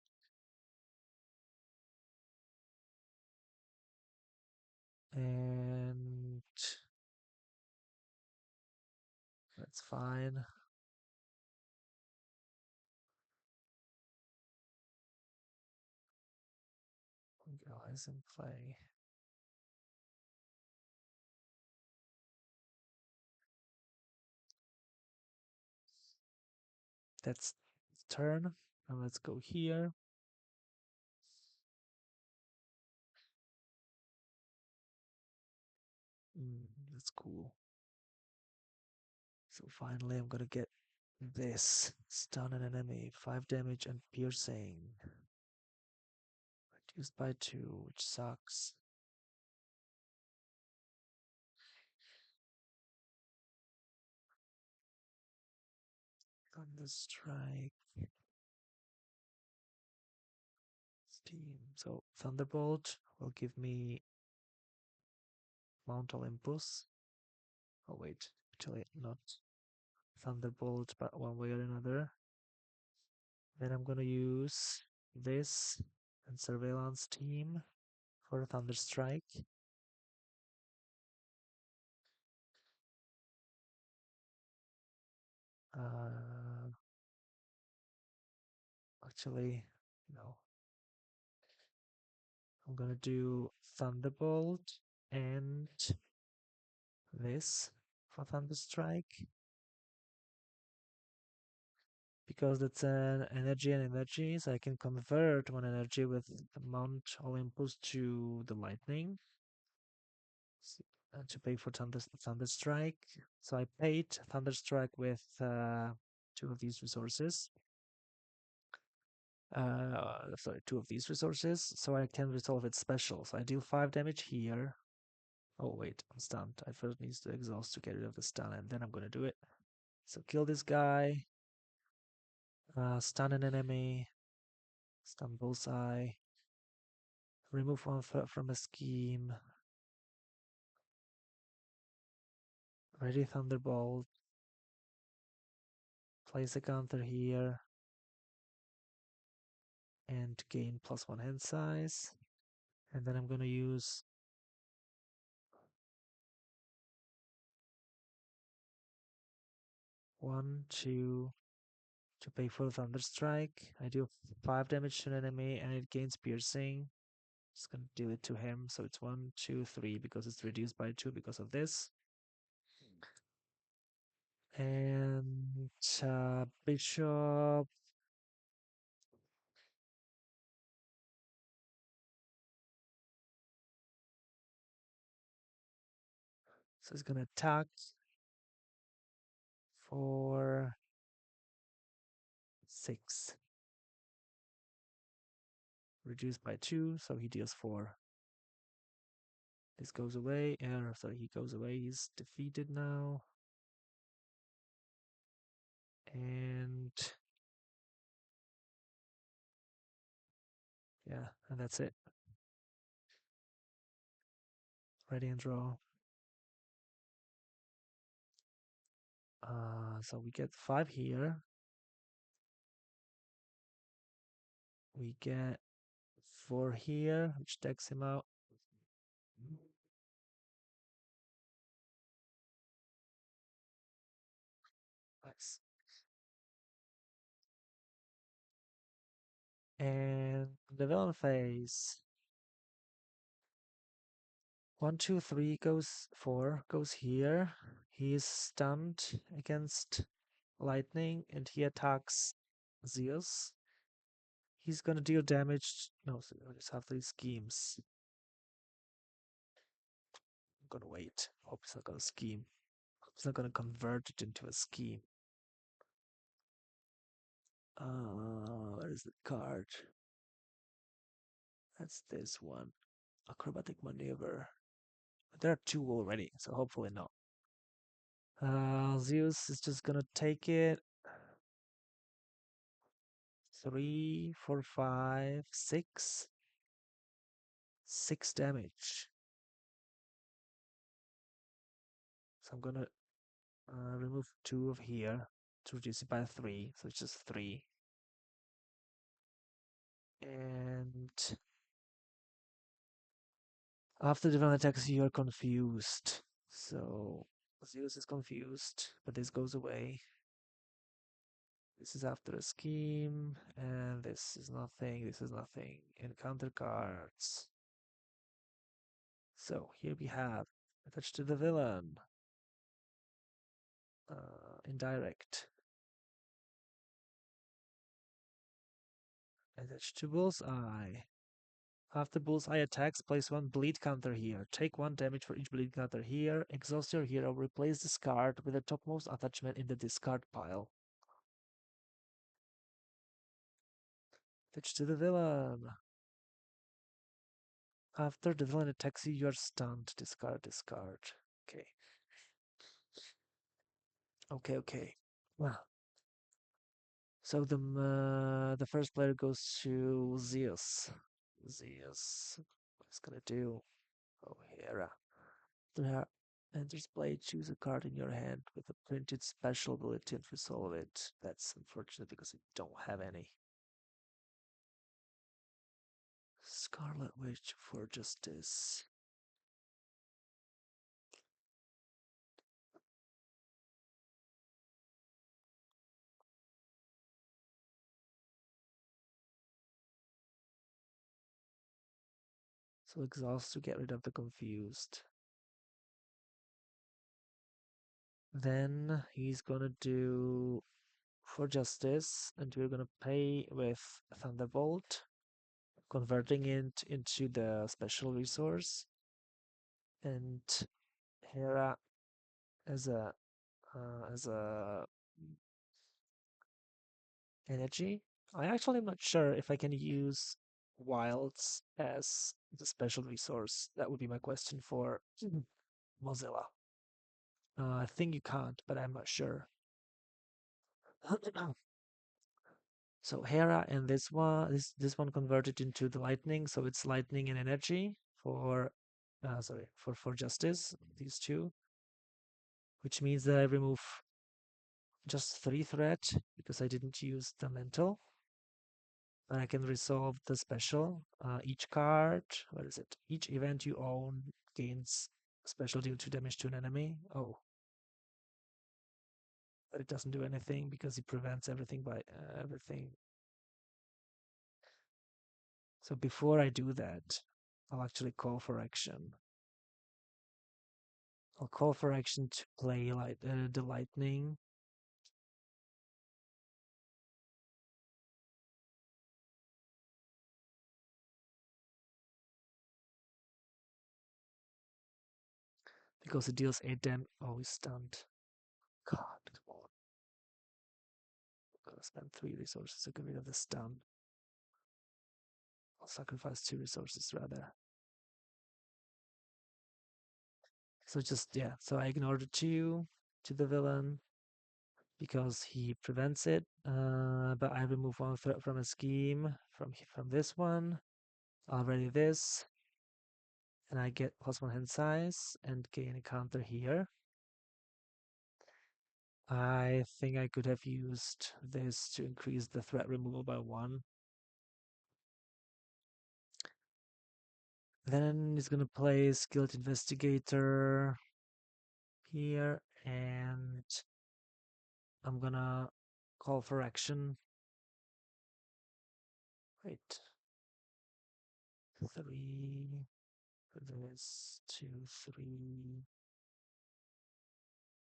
And that's fine. Guys in play. That's turn. And let's go here. That's cool. So finally I'm gonna get this. Stun an enemy, 5 damage and piercing. Reduced by 2, which sucks. Thunder Strike. Steam. So Thunderbolt will give me Mount Olympus. Oh wait, actually not Thunderbolt, but one way or another. Then I'm gonna use this and Surveillance Team for Thunder Strike. Actually, no. I'm gonna do Thunderbolt and this for Thunder Strike because that's an energy and energy, so I can convert one energy with the Mount Olympus to the lightning to pay for Thunder Strike. So I paid Thunder Strike with 2 of these resources. Sorry, 2 of these resources, so I can resolve it special. So I deal 5 damage here. Oh wait, I'm stunned. I first need to exhaust to get rid of the stun, and then I'm gonna do it. So kill this guy, stun an enemy, stun Bullseye, remove 1 from a scheme, ready Thunderbolt, place a counter here, and gain +1 hand size. And then I'm gonna use one, two to pay for the Thunder Strike. I do 5 damage to an enemy, and it gains piercing. Just gonna deal it to him, so it's 1, 2, 3 because it's reduced by 2 because of this. And bishop. So it's gonna attack for 6. Reduced by 2, so he deals 4. This goes away. Sorry, he goes away. He's defeated now. And yeah, and that's it. Ready and draw. So we get 5 here. We get 4 here, which takes him out. Nice. And the villain phase. 1, 2, 3 goes 4 goes here. He is stunned against lightning and he attacks Zeus. He's gonna deal damage. No, so just after he schemes. I'm gonna wait. Hope he's not gonna scheme. Hope he's not gonna convert it into a scheme. Where is the card? That's this one. Acrobatic maneuver. There are 2 already, so hopefully not. Zeus is just gonna take it. 3, 4, 5, 6. 6 damage. So I'm gonna remove 2 of here to reduce it by 3. So it's just 3. And after the villain attacks, you are confused. So Zeus is confused, but this goes away. This is after a scheme, and this is nothing. This is nothing. Encounter cards. So here we have attached to the villain. Indirect. Attached to Bullseye. After Bullseye attacks, place 1 bleed counter here. Take 1 damage for each bleed counter here. Exhaust your hero. Replace this card with the topmost attachment in the discard pile. Attached to the villain. After the villain attacks you, you are stunned. Discard, discard. Okay. Okay. Well, so the first player goes to Zeus. Zeus. What's gonna do? Oh, Hera. There enters play. Choose a card in your hand with a printed special ability and resolve it. That's unfortunate because I don't have any. Scarlet Witch for Justice. So exhaust to get rid of the confused. Then he's gonna do for justice, and we're gonna pay with Thunderbolt, converting it into the special resource, and Hera as a as a energy. I actually am not sure if I can use wilds as the special resource. That would be my question for Mozilla. I think you can't, but I'm not sure. So Hera and this one converted into the lightning, so it's lightning and energy for for justice, these two, which means that I remove just 3 threat because I didn't use the mental. And I can resolve the special. Each card, what is it? Each event you own gains special deal 2 damage to an enemy. Oh, but it doesn't do anything because it prevents everything by everything. So before I do that, I'll actually call for action. I'll call for action to play the lightning. Because it deals 8 damage. Oh, he's stunned. God, come on. I'm gonna spend 3 resources to get rid of the stun. I'll sacrifice 2 resources rather. So just, yeah, so I ignore the 2 to the villain because he prevents it. But I remove 1 threat from a scheme from this one. Already this. and I get +1 hand size and gain a counter here. I think I could have used this to increase the threat removal by 1. Then he's gonna play Skilled Investigator here, and I'm gonna call for action. Wait. 3 for this, 2, 3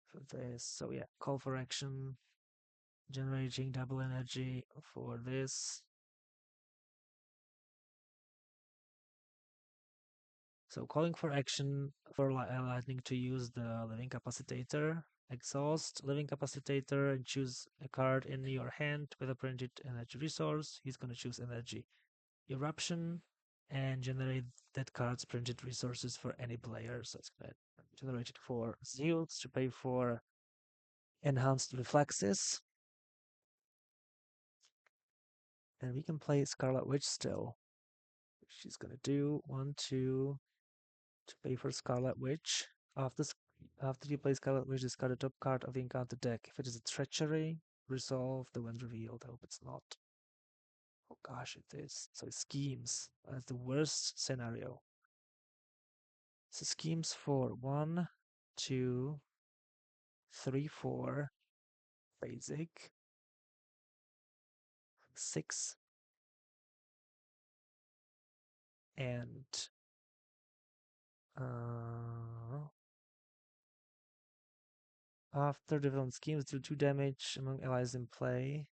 for this. So yeah, call for action, generating double energy for this. So calling for action for lightning to use the living capacitator, exhaust living capacitator, and choose a card in your hand with a printed energy resource. He's gonna choose energy eruption and generate that card's printed resources for any player. So it's gonna generate it for Zeus to pay for enhanced reflexes. And we can play Scarlet Witch still. She's gonna do 1, 2 to pay for Scarlet Witch. After after you play Scarlet Witch, discard the top card of the encounter deck. If it is a treachery, resolve the when revealed. I hope it's not. Oh gosh, it is. So it schemes. That's the worst scenario. So schemes for 1, 2, 3, 4, basic, 6, and after development schemes, do 2 damage among allies in play.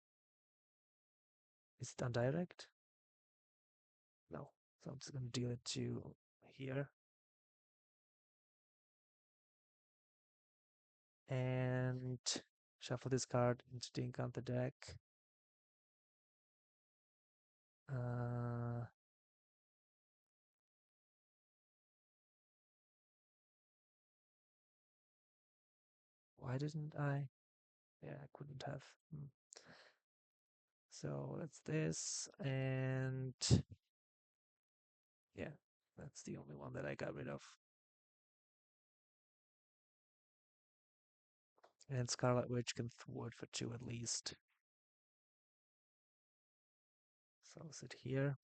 Is it undirect? No. So I'm just going to deal it to here. And shuffle this card into the encounter deck. Why didn't I? Yeah, I couldn't have. So that's this, and yeah, that's the only one that I got rid of. And Scarlet Witch can thwart for 2 at least. So I'll sit here.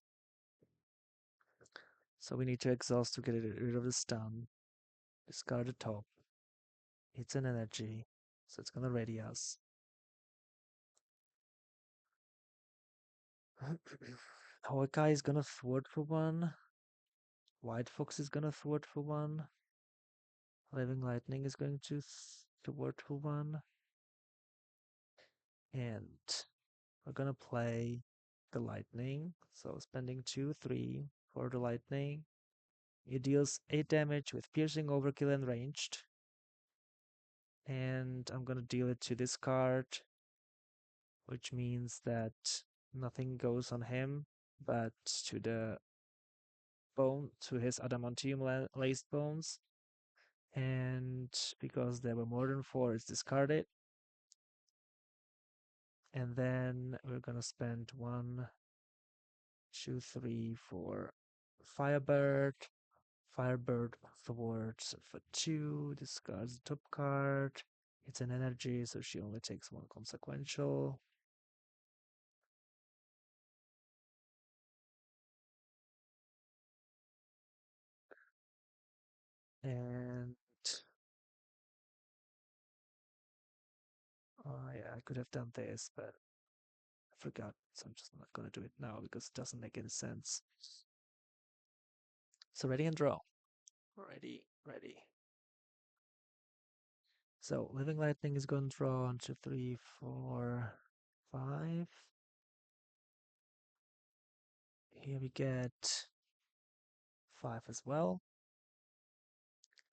So we need to exhaust to get rid of the stun. Discard the top. It's an energy, so it's gonna ready us. Hawkeye is gonna thwart for 1. White Fox is gonna thwart for 1. Living Lightning is going to thwart for 1. And we're gonna play the Lightning. So spending 2, 3 for the Lightning. It deals 8 damage with piercing, overkill, and ranged. And I'm gonna deal it to this card, which means that nothing goes on him, but to the bone, to his adamantium laced bones. And because there were more than 4, it's discarded. And then we're gonna spend 1, 2, 3 for Firebird. Firebird thwarts for 2, discards the top card. It's an energy, so she only takes 1 consequential. And yeah, I could have done this, but I forgot, so I'm just not gonna do it now because it doesn't make any sense. So ready and draw. Ready, ready. So Living Lightning is going to draw 1, 2, 3, 4, 5. Here we get 5 as well,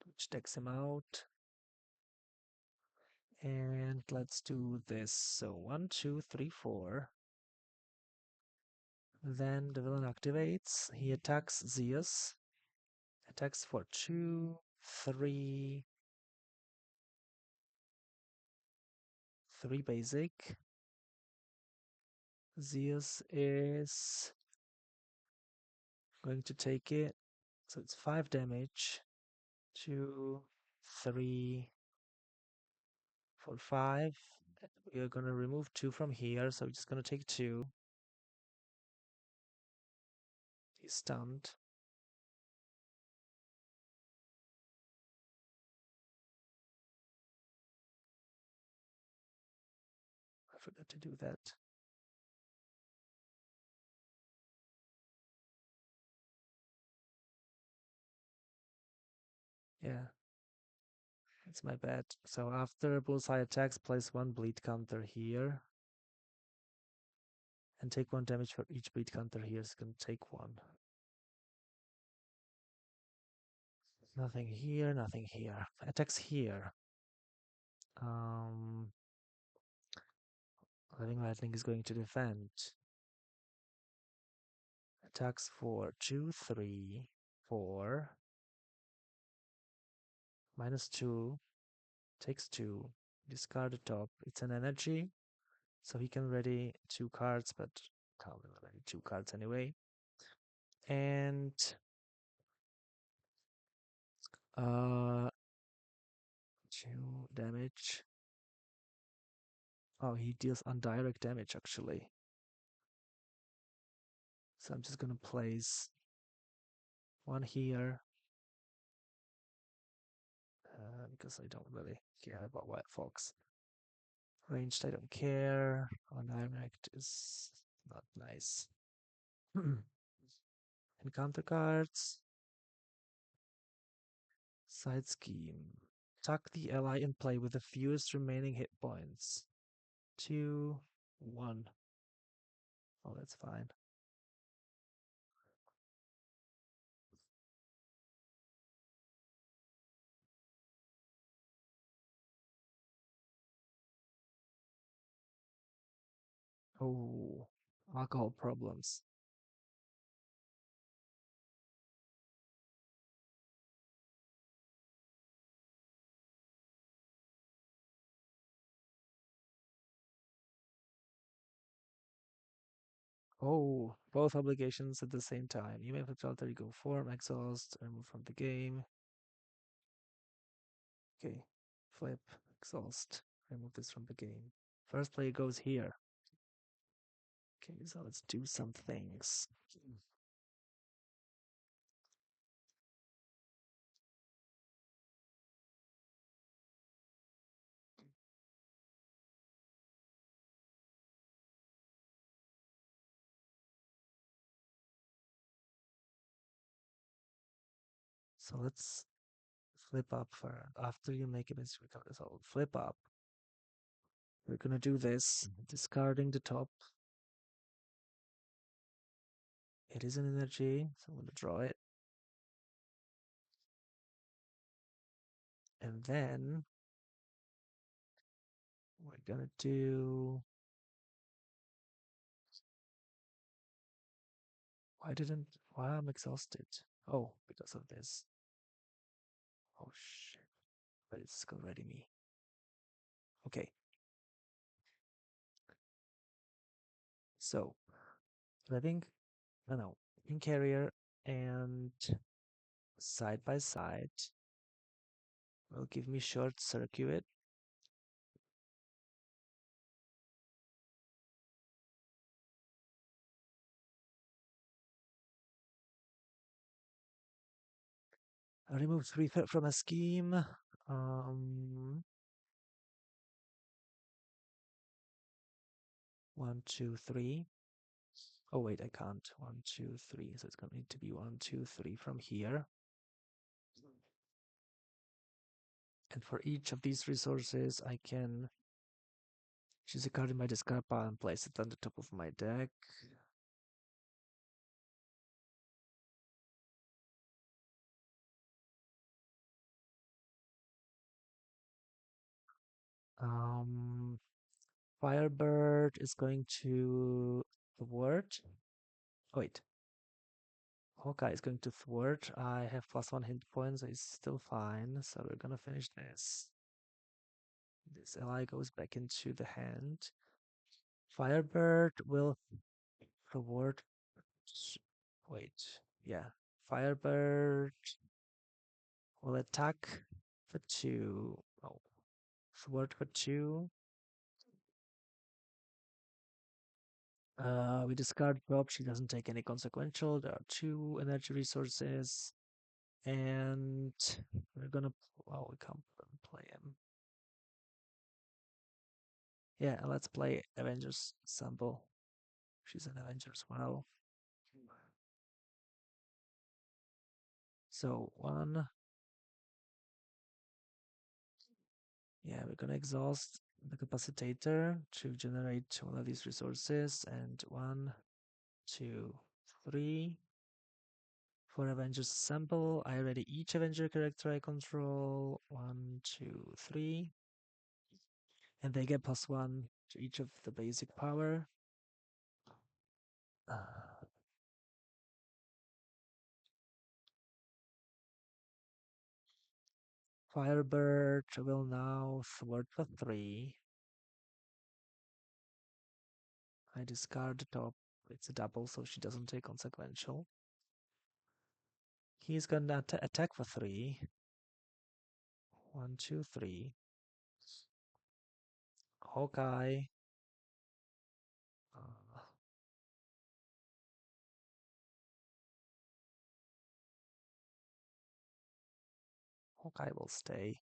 which takes him out. And let's do this. So 1, 2, 3, 4. Then the villain activates. He attacks Zeus. Attacks for 2, 3, 3 basic. Zeus is going to take it. So it's 5 damage. 2, 3, 4, 5. We are gonna remove 2 from here, so we're just gonna take 2. He's stunned. I forgot to do that. Yeah, that's my bad. So after Bullseye attacks, place 1 bleed counter here. And take 1 damage for each bleed counter here. It's gonna take 1. Nothing here, nothing here. Attacks here. Living Lightning is going to defend. Attacks for 2, 3, 4. -2. Takes 2. Discard the top. It's an energy. So he can ready 2 cards, but can't ready 2 cards anyway. And 2 damage. Oh, he deals indirect damage actually. So I'm just gonna place 1 here. Because I don't really care about White Fox. Ranged, I don't care. On direct is not nice. Encounter cards. Side scheme. Tuck the ally in play with the fewest remaining hit points. 2, 1. Oh, that's fine. Oh, alcohol problems. Oh, both obligations at the same time. You may flip alter ego form, exhaust, remove from the game. Okay, flip, exhaust, remove this from the game. First player goes here. Okay, so let's do some things. So let's flip up for after you make a mistake. So flip up. We're gonna do this, discarding the top. It is an energy, so I'm gonna draw it. And then we're gonna do. Why I'm exhausted? Oh, because of this. Oh shit. But it's already me. Okay. So living, no, in carrier and side by side will give me short circuit. I remove 3 from a scheme. Um, 1, 2, 3. Oh wait, I can't. 1, 2, 3. So it's gonna need to be 1, 2, 3 from here. And for each of these resources, I can choose a card in my discard pile and place it on the top of my deck. Firebird is going to thwart. Oh, wait. Hawkeye is going to thwart. I have +1 hit points, so it's still fine. So we're gonna finish this. This ally goes back into the hand. Firebird will thwart. Wait, yeah. Firebird will attack for 2. Oh, thwart for 2. We discard drop. She doesn't take any consequential. There are 2 energy resources. And we're gonna, well, we can't play him. Yeah, let's play Avengers Assemble. She's an Avenger as well. So 1. Yeah, we're gonna exhaust the capacitator to generate one of these resources. And 1, 2, 3. For Avengers Assemble, I ready each Avenger character I control. 1, 2, 3. And they get +1 to each of the basic power. Uh, Firebird will now thwart for 3. I discard the top. It's a double, so she doesn't take consequential. He's gonna attack for 3. 1, 2, 3. Hawkeye. Uh, Hawkeye will stay.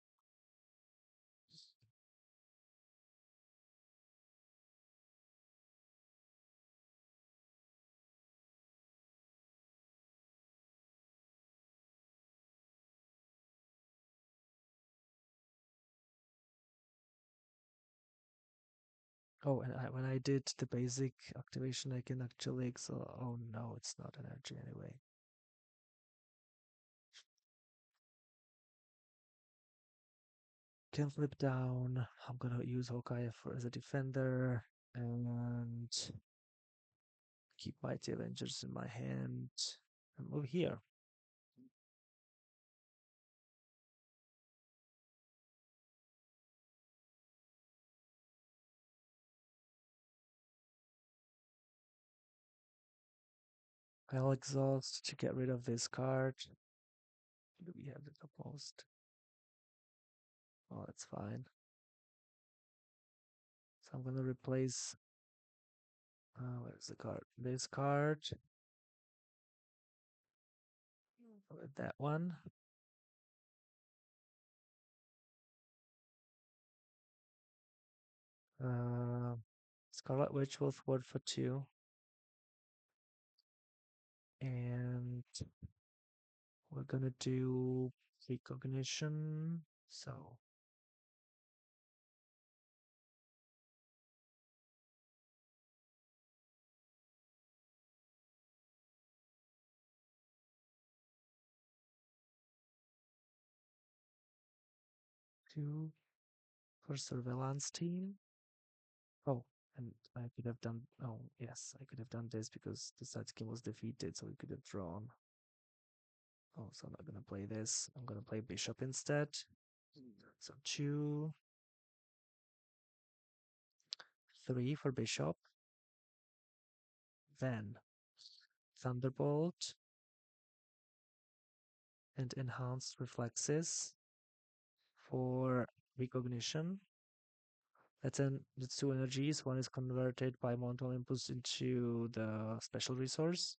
Oh, and when I did the basic activation, I can actually oh no, it's not energy anyway. Can flip down. I'm gonna use Hawkeye as a defender and keep Mighty Avengers in my hand and move here. I'll exhaust to get rid of this card. Do we have it opposed? Oh, that's fine. So I'm gonna replace. Where's the card? This card with that one. Scarlet Witch will thwart for 2. And we're gonna do recognition. So 2 for surveillance team. Oh, and I could have done. Oh, yes, I could have done this because the side scheme was defeated, so we could have drawn. Oh, so I'm not gonna play this. I'm gonna play Bishop instead. So 2, 3 for Bishop. Then Thunderbolt and Enhanced Reflexes for recognition. That's 2 energies. One is converted by Mount Olympus into the special resource.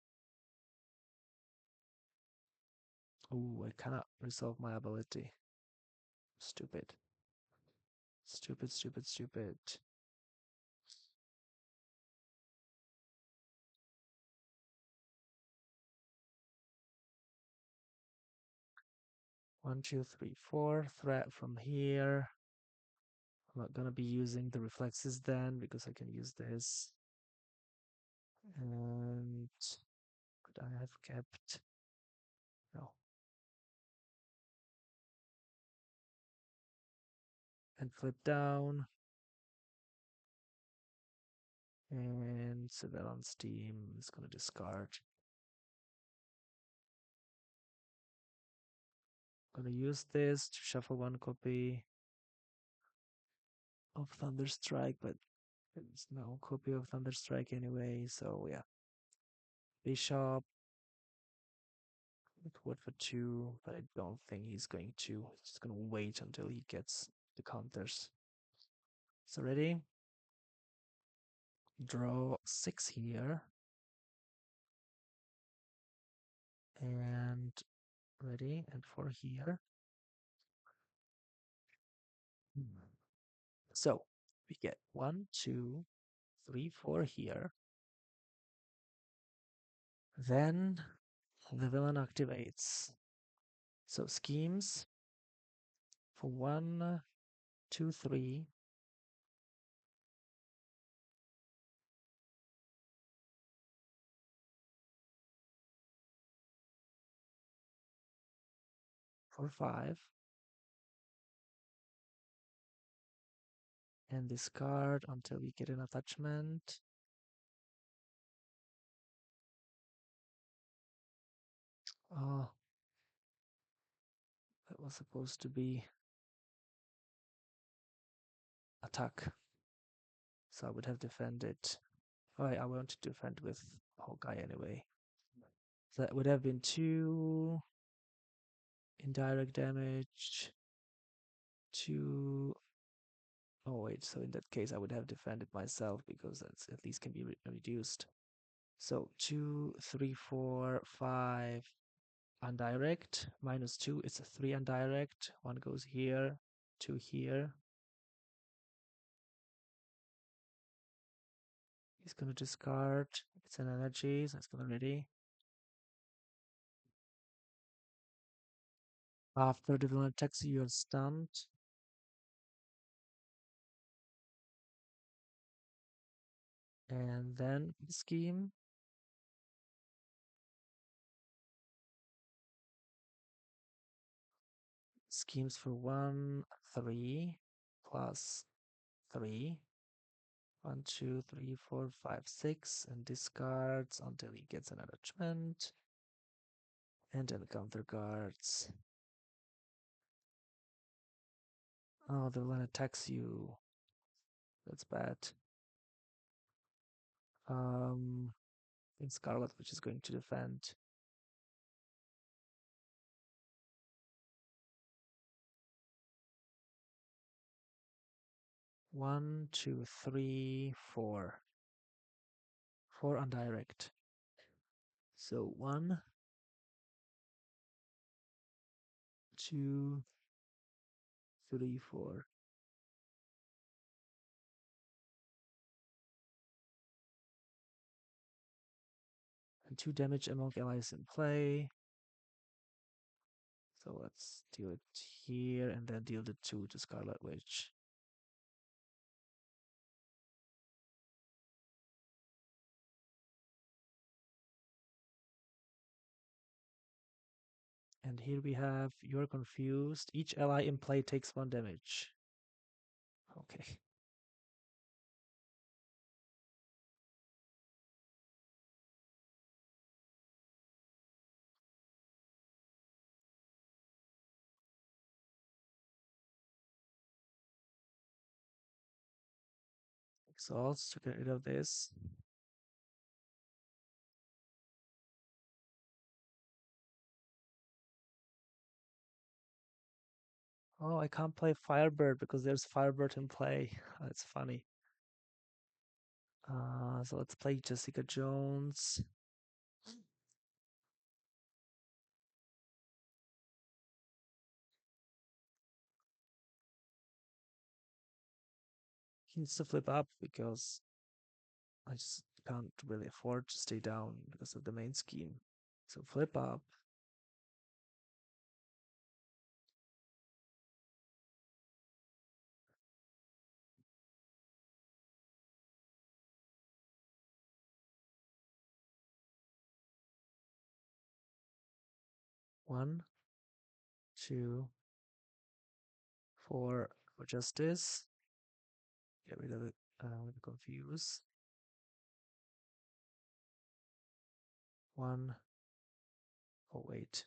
Oh, I cannot resolve my ability. Stupid. Stupid, stupid, stupid. One, two, three, 4. Threat from here. I'm not gonna be using the reflexes then because I can use this. And could I have kept? No. And flip down. And surveillance team is gonna discard. I'm gonna use this to shuffle 1 copy of Thunderstrike, but there's no copy of Thunderstrike anyway, so yeah. Bishop, It would for two, but I don't think he's going to. He's just gonna wait until he gets the counters. So ready? Draw 6 here. And ready, and 4 here. So we get 1, 2, 3, 4 here. Then the villain activates. So schemes for 1, 2, 3. 4, 5. And discard until we get an attachment. Oh, that was supposed to be attack. So I would have defended. Oh, I want to defend with Hawkeye anyway. So that would have been 2 indirect damage. 2. Oh wait, so in that case I would have defended myself because that's at least can be reduced. So 2, 3, 4, 5 undirect, -2, it's a 3 undirect. 1 goes here, 2 here. He's gonna discard. It's an energy, so it's gonna ready. After the villain attacks you, you're stunned. And then scheme. Schemes for 1, 3, plus 3. 1, 2, 3, 4, 5, 6, and discards until he gets an attachment. And then counter cards. Oh, the villain attacks you. That's bad. In Scarlet, which is going to defend. One, two, three, 4. 4 undirect. So 1, 2, 3, 4. And 2 damage among allies in play. So let's deal it here and then deal the 2 to Scarlet Witch. And here we have you're confused. Each ally in play takes 1 damage. Okay. Exhaust to get rid of this. Oh, I can't play Firebird because there's Firebird in play. That's funny. So let's play Jessica Jones. He needs to flip up because I just can't really afford to stay down because of the main scheme. So flip up. One, 2, 4 for justice. Get rid of it. The confuse. 1. Oh wait.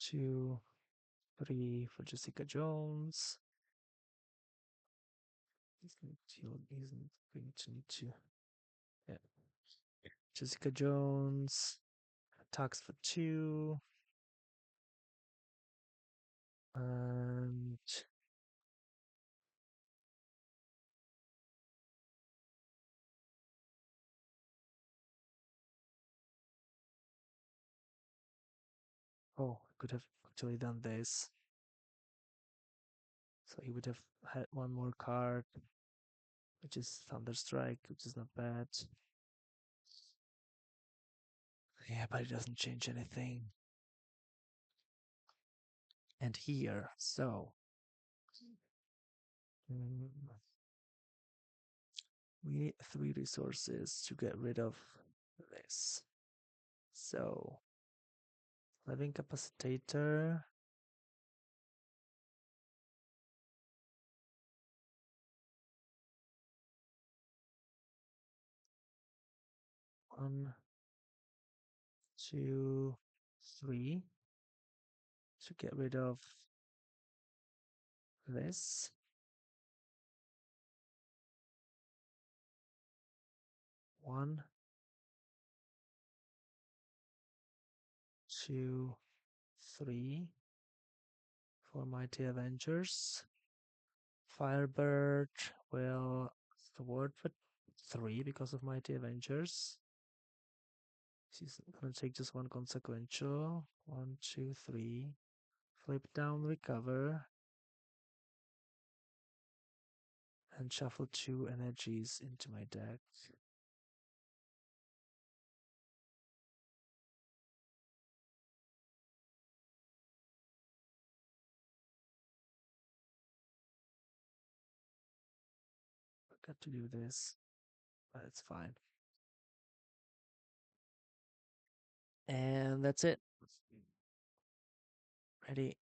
2, 3 for Jessica Jones. Isn't going to need to. Yeah. Jessica Jones attacks for 2. And oh, I could have actually done this. So he would have had one more card, which is Thunderstrike, which is not bad. Yeah, but it doesn't change anything. And here, so mm, we need 3 resources to get rid of this. So, living capacitator. One, two, three. To get rid of this. One, two, three. For Mighty Avengers. Firebird will thwart for 3 because of Mighty Avengers. She's gonna take just 1 consequential. 1, 2, 3. Flip down, recover. And shuffle 2 energies into my deck. Got to do this, but it's fine. And that's it. Ready,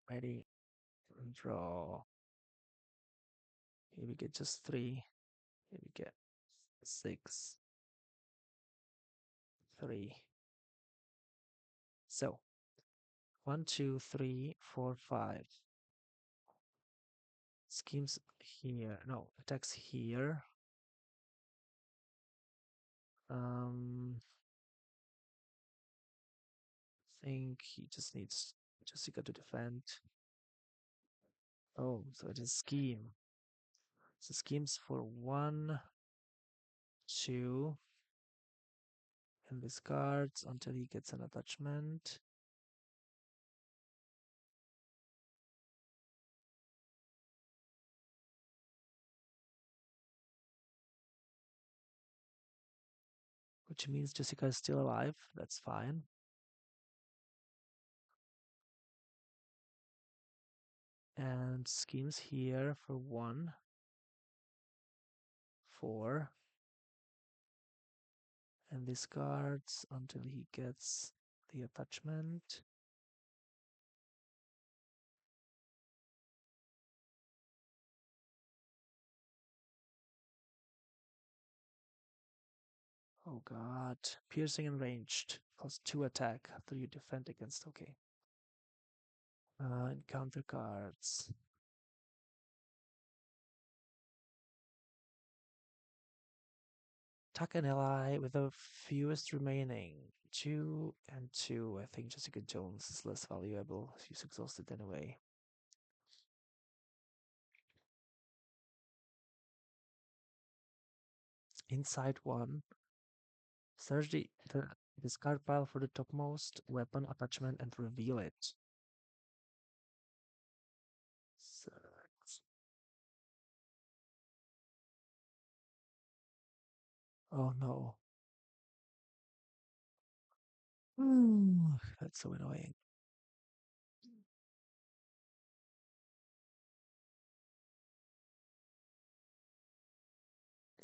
ready, and draw. Here we get just 3. Here we get 6, 3. So 1, 2, 3, 4, 5. Schemes here. No, attacks here. Think he just needs Jessica to defend. Oh, so it is scheme. So schemes for 1, 2, and discards until he gets an attachment. Which means Jessica is still alive. That's fine. And schemes here for 1, 4, and discards until he gets the attachment. Oh god. Piercing and ranged. +2 attack after you defend against. Okay. Encounter cards. Attack an ally with the fewest remaining. 2 and 2. I think Jessica Jones is less valuable. She's exhausted anyway. Inside 1. Search the discard pile for the topmost weapon attachment and reveal it. Search. Oh no. That's so annoying.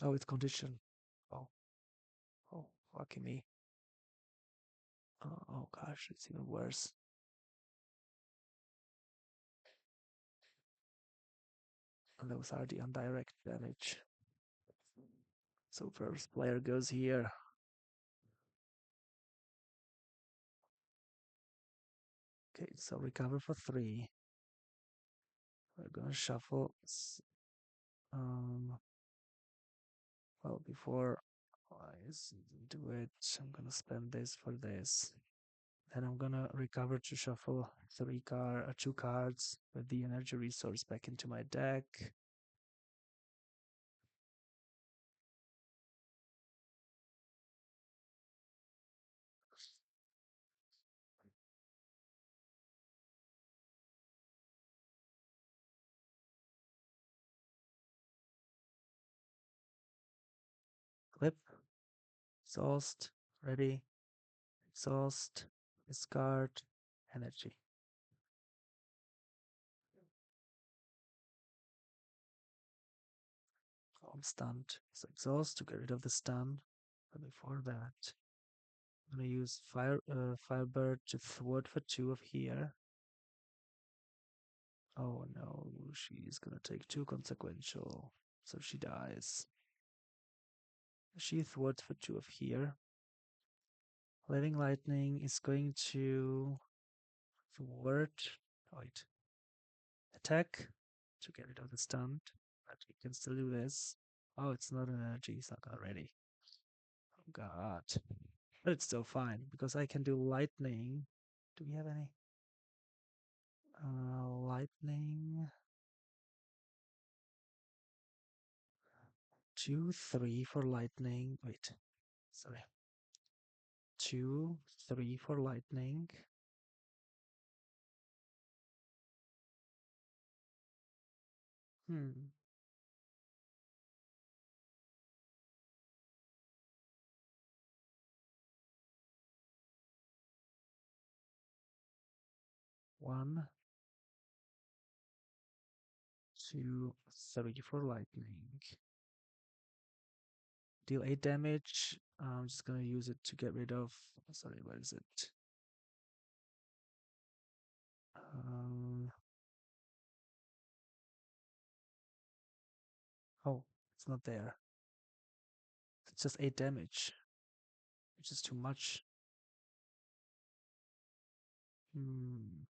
Oh, it's condition. Oh, oh, lucky me. Oh gosh, it's even worse. And those are the indirect damage. So first player goes here. Okay, so recover for 3. We're gonna shuffle Um, well, before do it, I'm gonna spend this for this. Then I'm gonna recover to shuffle two cards with the energy resource back into my deck. Clip, exhaust, ready, exhaust, discard, energy. Oh, I'm stunned. So exhaust to get rid of the stun. But before that, I'm gonna use Firebird to thwart for 2 of here. Oh no, she's gonna take 2 consequential, so she dies. She thwarts for 2 of here. Living Lightning is going to thwart. Oh, wait. Attack to get rid of the stun. But we can still do this. Oh, it's not an energy, it's not ready. Oh god. But it's still fine because I can do lightning. Do we have any? Lightning. 2, 3 for lightning. Wait, sorry. 2, 3 for lightning. Hmm. One, 2, 3 for lightning. Deal 8 damage. I'm just gonna use it to get rid of. Sorry, where is it? Um, oh, it's not there. It's just 8 damage, which is too much. Hmm.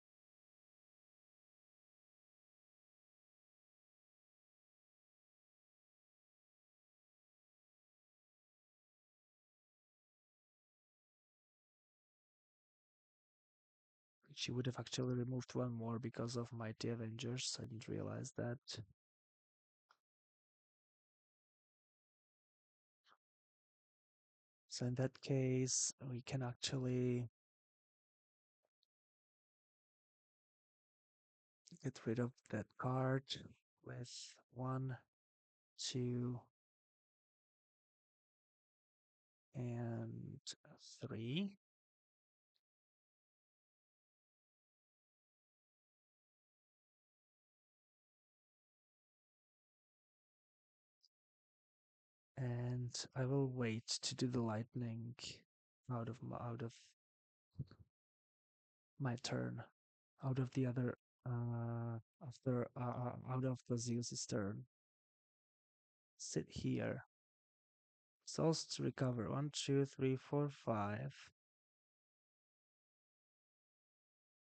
She would have actually removed 1 more because of Mighty Avengers. I didn't realize that. So in that case, we can actually get rid of that card with 1, 2, and 3. And I will wait to do the lightning out of my turn, out of the other after out of the Zeus's turn. Sit here. Souls to recover. 1, 2, 3, 4, 5.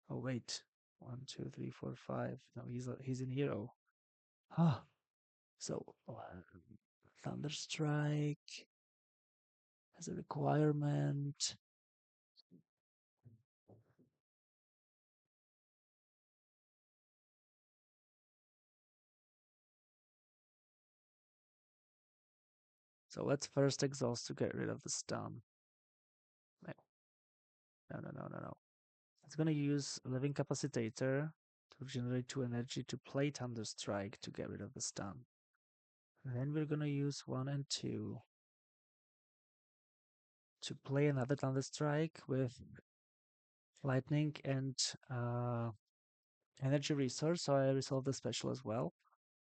Oh wait, 1, 2, 3, 4, 5. No, he's in hero. Ah, so Thunderstrike as a requirement. So let's first exhaust to get rid of the stun. No. It's gonna use Living Capacitator to generate 2 energy to play Thunderstrike to get rid of the stun. And then we're gonna use 1 and 2 to play another Thunderstrike with Lightning and energy resource, so I resolve the special as well.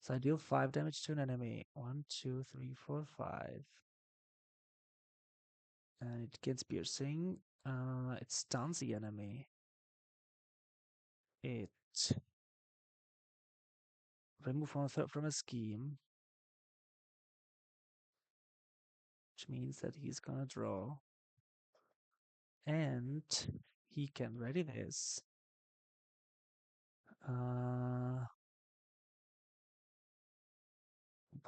So I deal 5 damage to an enemy. 1, 2, 3, 4, 5. And it gets piercing. It stuns the enemy. It remove one threat from a scheme, which means that he's gonna draw. And he can ready this.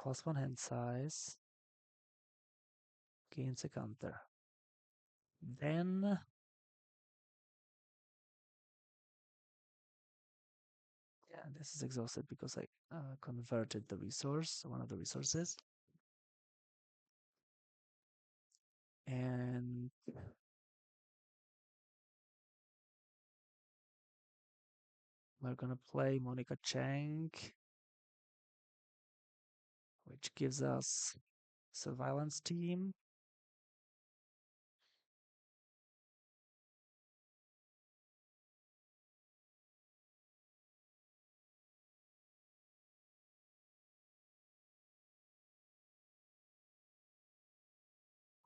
+1 hand size gains a counter. Then yeah, this is exhausted because I converted the resource, one of the resources. And we're gonna play Monica Chang, which gives us surveillance team.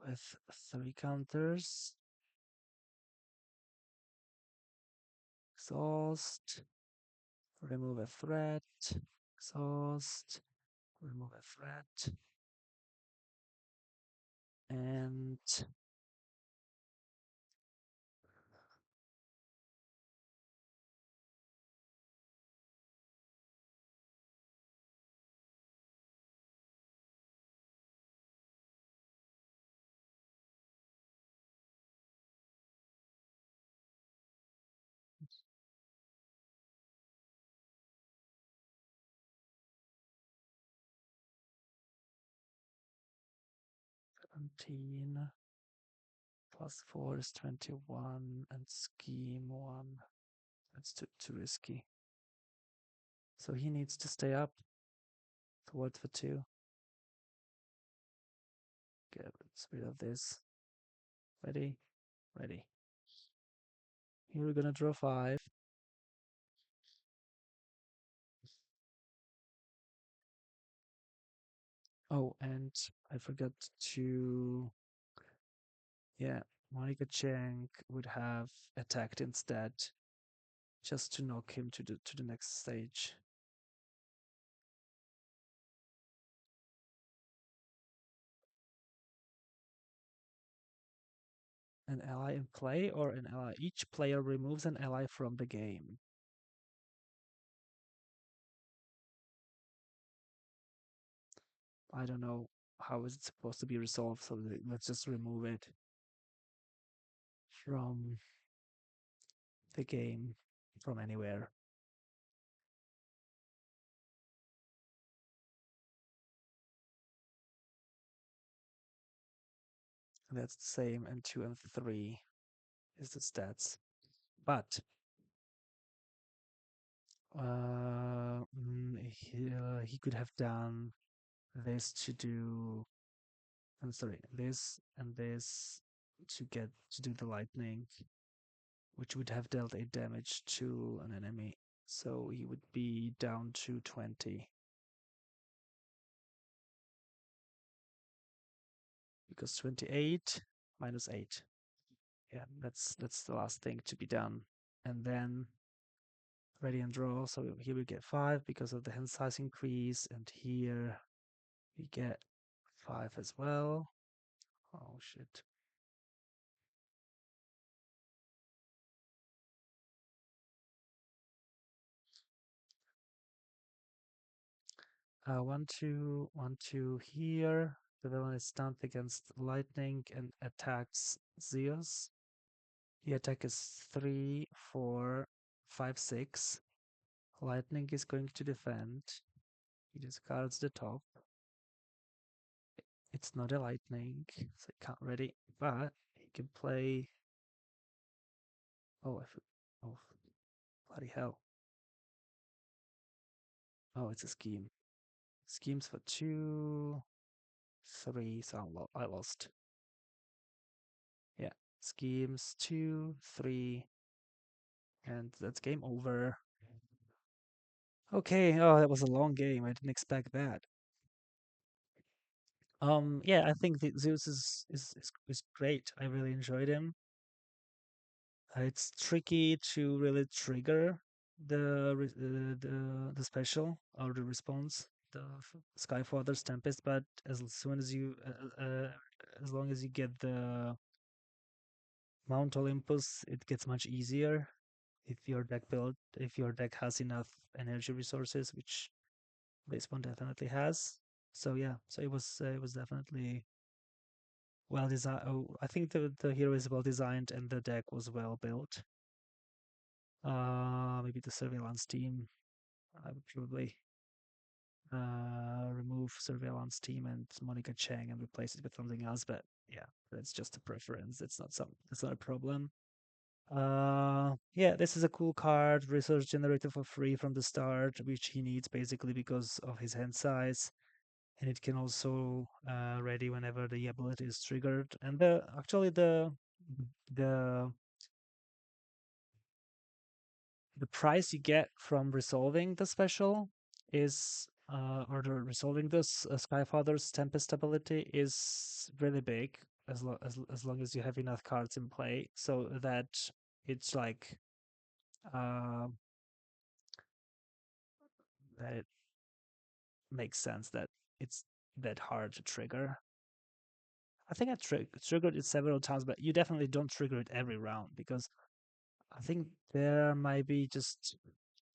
With 3 counters. Exhaust. Remove a threat. Exhaust. Remove a threat. And +17 +4 is 21, and scheme 1. That's too risky. So he needs to stay up towards the 2. Get rid of this. Ready? Ready. Here we're gonna draw 5. Oh, and I forgot to... Yeah, Monica Chang would have attacked instead, just to knock him to the next stage. An ally in play or an ally? Each player removes an ally from the game. I don't know how is it supposed to be resolved, so let's just remove it from the game, from anywhere. And that's the same, and 2 and 3 is the stats. But he could have done this to do... I'm sorry, this and this to do the lightning, which would have dealt 8 damage to an enemy. So he would be down to 20. Because 28 minus 8. Yeah, that's the last thing to be done. And then ready and draw. So here we get 5 because of the hand size increase, and here we get 5 as well. Oh shit. 1, 2, 1, 2 here. The villain is stunned against lightning and attacks Zeus. The attack is 3, 4, 5, 6. Lightning is going to defend. He discards the top. It's not a lightning, so I can't ready, but he can play. Oh, oh, bloody hell. Oh, it's a scheme. Schemes for 2, 3, so I lost. Yeah, schemes 2, 3, and that's game over. Okay, oh, that was a long game. I didn't expect that. Yeah, I think the Zeus is great. I really enjoyed him. It's tricky to really trigger the special or the response, the Skyfather's Tempest, but as soon as you as long as you get the Mount Olympus, it gets much easier if your deck has enough energy resources, which this one definitely has. So yeah, so it was definitely well designed. Oh, I think the hero is well designed and the deck was well built. Maybe the surveillance team. I would probably remove surveillance team and Monica Chang and replace it with something else. But yeah, that's just a preference. It's not some. It's not a problem. Yeah, this is a cool card. Resource generator for free from the start, which he needs basically because of his hand size, and it can also ready whenever the ability is triggered. And the actually the the price you get from resolving the special is or the resolving this Skyfather's Tempest ability is really big as long as you have enough cards in play, so that it's like uh, that it makes sense that it's that hard to trigger. I think I triggered it several times, but you definitely don't trigger it every round because I think there might be just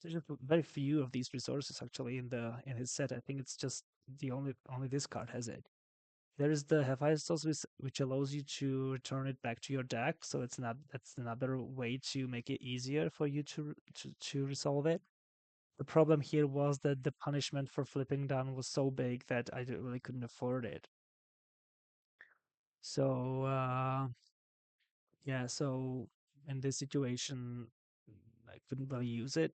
there's just very few of these resources actually in his set. I think it's just the only this card has it. There is the Hephaestus, which allows you to return it back to your deck, so it's not that's another way to make it easier for you to resolve it. The problem here was that the punishment for flipping down was so big that I really couldn't afford it. So yeah, so in this situation, I couldn't really use it.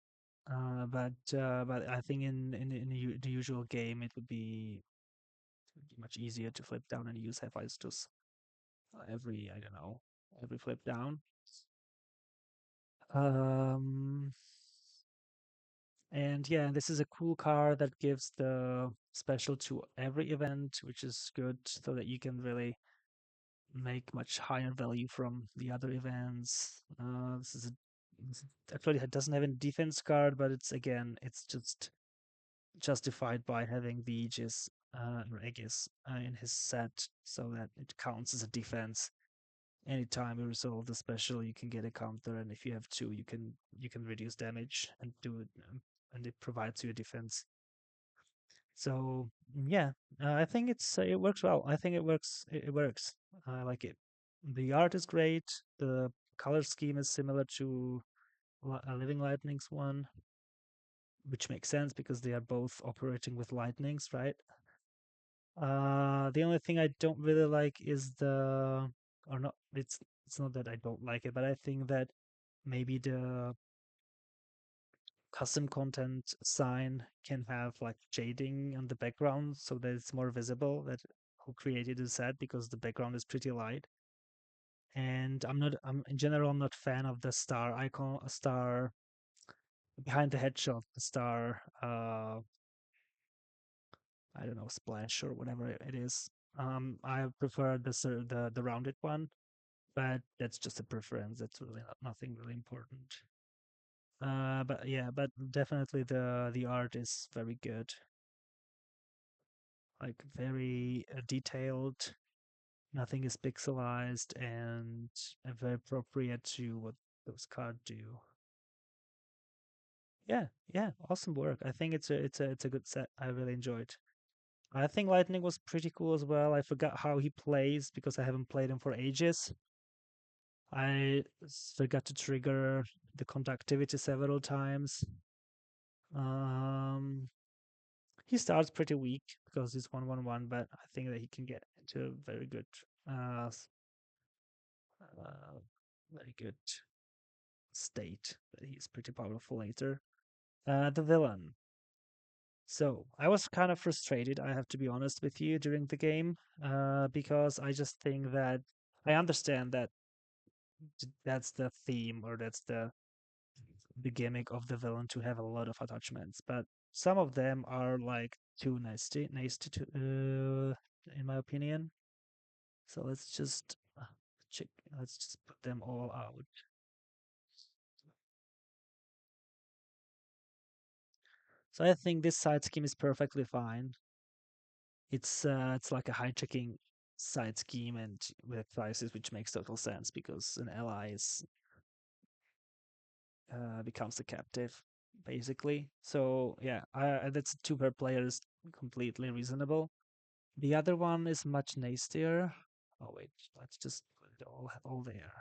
But I think in the usual game, it would be much easier to flip down and use Hephaestus every I don't know every flip down. Um, and yeah, this is a cool card that gives the special to every event, which is good, so that you can really make much higher value from the other events. Actually it doesn't have a defense card, but it's again it's just justified by having the Aegis or Aegis in his set, so that it counts as a defense. Anytime you resolve the special, you can get a counter, and if you have two, you can reduce damage and do it, and it provides you a defense. So yeah, I think it works well. I think it works. I like it. The art is great. The color scheme is similar to Living Lightning's one, which makes sense because they are both operating with lightnings, right? The only thing I don't really like is or not. It's not that I don't like it, but I think that maybe the custom content sign can have like shading on the background so that it's more visible that who created the set, because the background is pretty light. And I'm in general I'm not fan of the star icon, a star behind the headshot, the star I don't know, splash or whatever it is. I prefer the rounded one, but that's just a preference. That's really nothing really important. But yeah, but definitely the art is very good, like very detailed. Nothing is pixelized and very appropriate to what those cards do. Yeah, yeah, awesome work. I think it's a good set. I really enjoyed. I think Lightning was pretty cool as well. I forgot how he plays because I haven't played him for ages. Forgot to trigger the conductivity several times. Um, he starts pretty weak because he's 1/1/1, but I think that he can get into a uh, uh, very good state. That he's pretty powerful later. The villain. So I was kind of frustrated, I have to be honest with you, during the game, because I just think that I understand that that's the theme or that's the gimmick of the villain to have a lot of attachments, but some of them are like too nasty to, in my opinion. So check. Let's just put them all out. So I think this side scheme is perfectly fine. It's like a hijacking side scheme and with prices, which makes total sense because an ally is becomes a captive. basically. So yeah, that's two per player is completely reasonable. The other one is much nastier. Oh wait, let's just put it all there.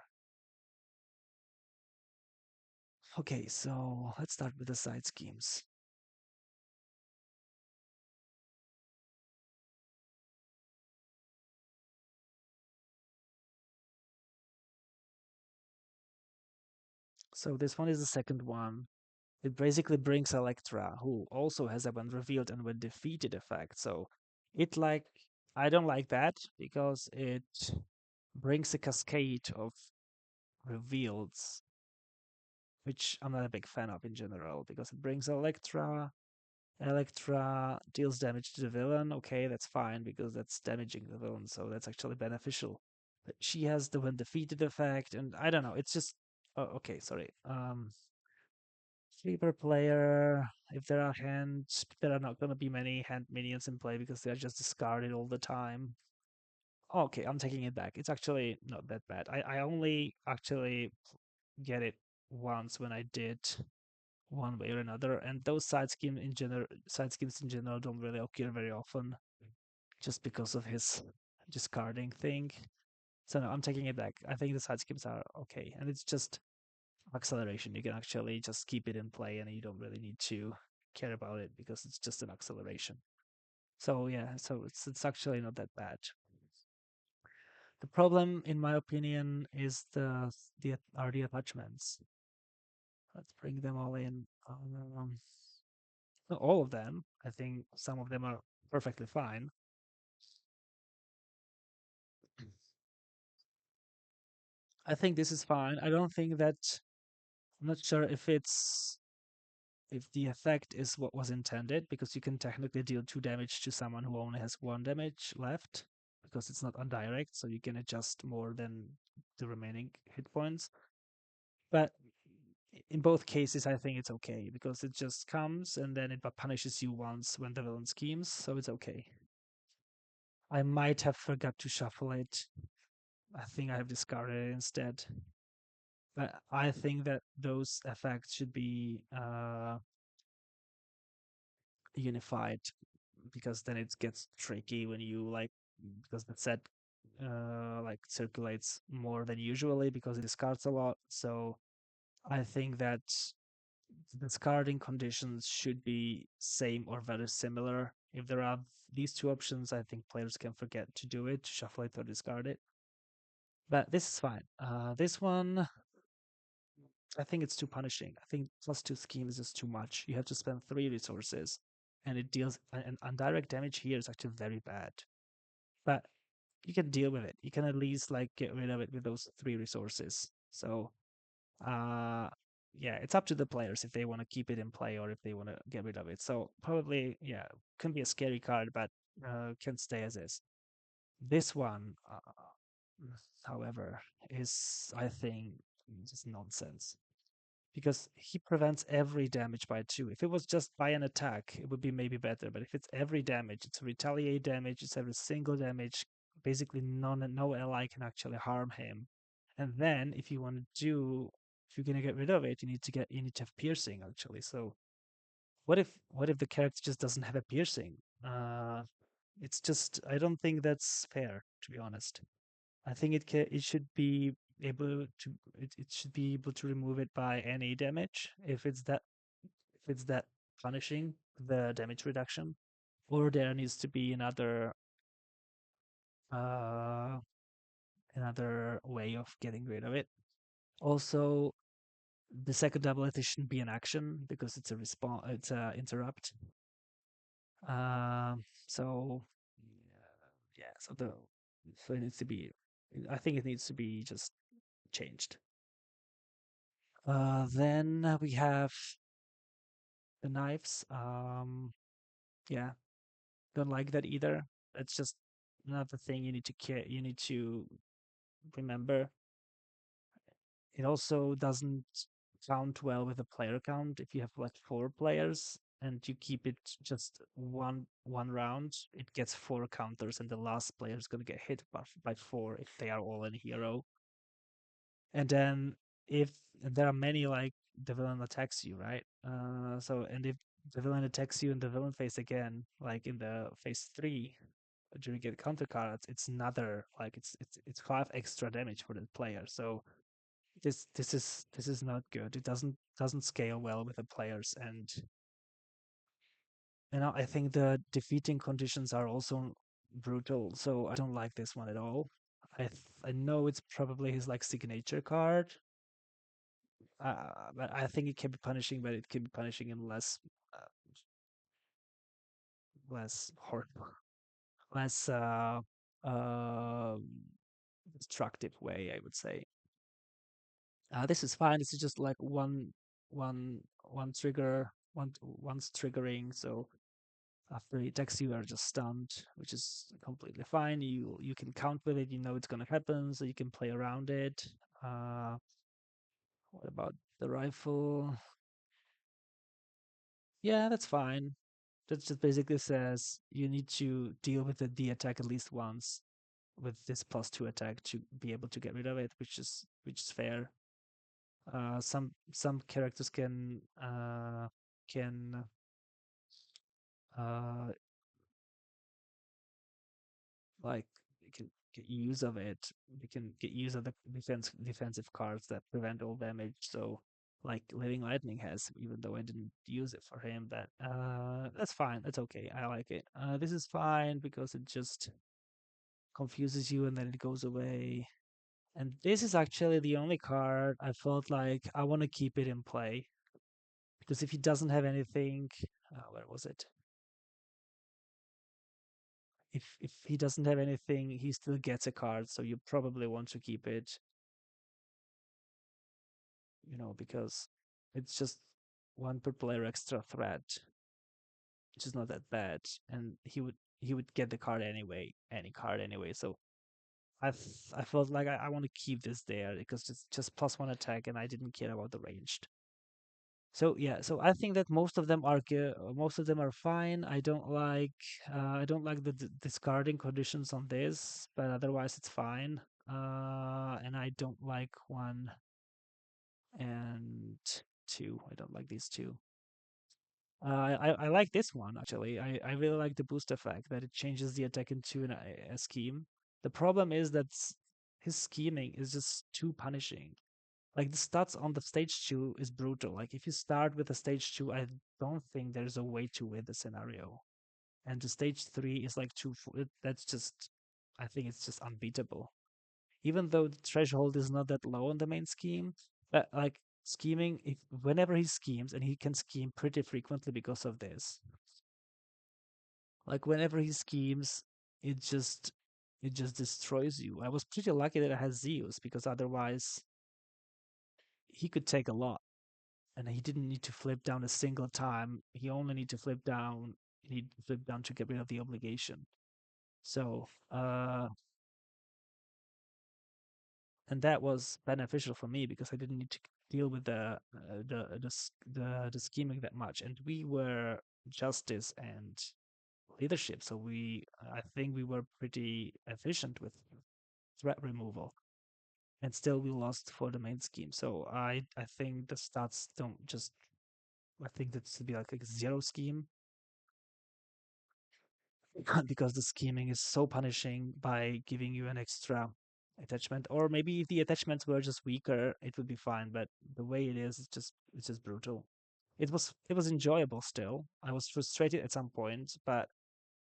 Okay, so let's start with the side schemes. So this one is the second one. It basically brings Electra, who also has a when revealed and when defeated effect. So it like I don't like that because it brings a cascade of reveals, which I'm not a big fan of in general, because it brings Electra. Electra deals damage to the villain. Okay, that's fine because that's damaging the villain, so that's actually beneficial. But she has the when defeated effect, and I don't know. It's just okay. Sorry. Three per player. If there are hands, there are not going to be many hand minions in play because they're just discarded all the time. Okay, I'm taking it back. It's actually not that bad. I only actually get it once when I did one way or another, and those side schemes in general don't really occur very often, just because of his discarding thing. So no, I'm taking it back. I think the side schemes are okay, and it's just acceleration. You can actually just keep it in play, and you don't really need to care about it because it's just an acceleration. So yeah, so it's actually not that bad. The problem, in my opinion, is the attachments. Let's bring them all in. Not all of them. I think some of them are perfectly fine. I think this is fine. I don't think that I'm not sure if the effect is what was intended, because you can technically deal 2 damage to someone who only has 1 damage left, because it's not undirect, so you can adjust more than the remaining hit points. But in both cases, I think it's okay because it just comes and then it punishes you once when the villain schemes, so it's okay. I might have forgot to shuffle it. I think I have discarded it instead. But I think that those effects should be unified, because then it gets tricky when you like, because the set like circulates more than usually because it discards a lot. So I think that the discarding conditions should be same or very similar. If there are these two options, I think players can forget to do it, to shuffle it or discard it. But this is fine. This one, I think it's too punishing. I think +2 scheme is just too much. You have to spend 3 resources, and it deals and direct damage here is actually very bad. But you can deal with it. You can at least like get rid of it with those 3 resources. So uh yeah, it's up to the players if they want to keep it in play or if they want to get rid of it. So probably yeah, can be a scary card, but can stay as is. This one, however, is I think just nonsense, because he prevents every damage by 2. If it was just by an attack, it would be maybe better. But if it's every damage, it's retaliate damage, it's every single damage. Basically, no ally can actually harm him. And then, if you're gonna get rid of it, you need to have piercing actually. So what if the character just doesn't have a piercing? It's just I don't think that's fair, to be honest. I think it should be able to it should be able to remove it by any damage if it's that punishing the damage reduction, or there needs to be uh another way of getting rid of it. Also, the second ability shouldn't be an action because it's a response, it's a interrupt. So yeah, so it needs to be. I think it needs to be just changed. Then we have the knives. Yeah, don't like that either. It's just another thing you need to care. You need to remember. It also doesn't count well with the player count. If you have like 4 players and you keep it just one round, it gets 4 counters, and the last player is gonna get hit by 4 if they are all in hero. And then if there are many like the villain attacks you, right? So and if the villain attacks you in the villain phase again, like in the phase 3, during get counter cards, it's another like it's 5 extra damage for the player. So this is not good. It doesn't scale well with the players, and I think the defeating conditions are also brutal. So I don't like this one at all. I know it's probably his like signature card, but I think it can be punishing, but it can be punishing in uh, less horrible, less uh, destructive way, I would say. This is fine. This is just like one trigger, once triggering. So after it attacks you, are just stunned, which is completely fine. You can count with it. You know it's gonna happen, so you can play around it. Uh, what about the rifle? Yeah, that's fine. That just basically says you need to deal with the D attack at least once with this +2 attack to be able to get rid of it, which is fair. Some characters can uh, like they can get use of it. They can get use of the defensive cards that prevent all damage. So like Living Lightning has, even though I didn't use it for him, but that's fine. That's okay. I like it. This is fine because it just confuses you and then it goes away. And this is actually the only card I felt like I want to keep it in play because if he doesn't have anything, where was it? If he doesn't have anything, he still gets a card, so you probably want to keep it, because it's just one per player extra threat, which is not that bad, and he would get the card anyway, any card anyway. So I felt like I want to keep this there because it's just +1 attack, and I didn't care about the ranged. So yeah, so I think that most of them are fine. I don't like the discarding conditions on this, but otherwise it's fine. And I don't like 1 and 2. I don't like these two. I like this one actually. I really like the boost effect that it changes the attack into a scheme. The problem is that his scheming is just too punishing. Like the stats on the stage 2 is brutal. Like if you start with a stage 2, I don't think there's a way to win the scenario. And the stage 3 is like that's just, I think it's just unbeatable. Even though the threshold is not that low on the main scheme, but like scheming, if whenever he schemes, and he can scheme pretty frequently because of this, like whenever he schemes, it just it just destroys you. I was pretty lucky that I had Zeus because otherwise he could take a lot. And he didn't need to flip down a single time. He only need to flip down. He need to flip down to get rid of the obligation. So, and that was beneficial for me because I didn't need to deal with the scheming that much. And we were justice and leadership, so I think we were pretty efficient with threat removal. And still, we lost for the main scheme. So I think the stats don't just. I think that should be like a zero scheme because the scheming is so punishing by giving you an extra attachment. Or maybe if the attachments were just weaker, it would be fine. But the way it is, it's just brutal. It was enjoyable still. I was frustrated at some point, but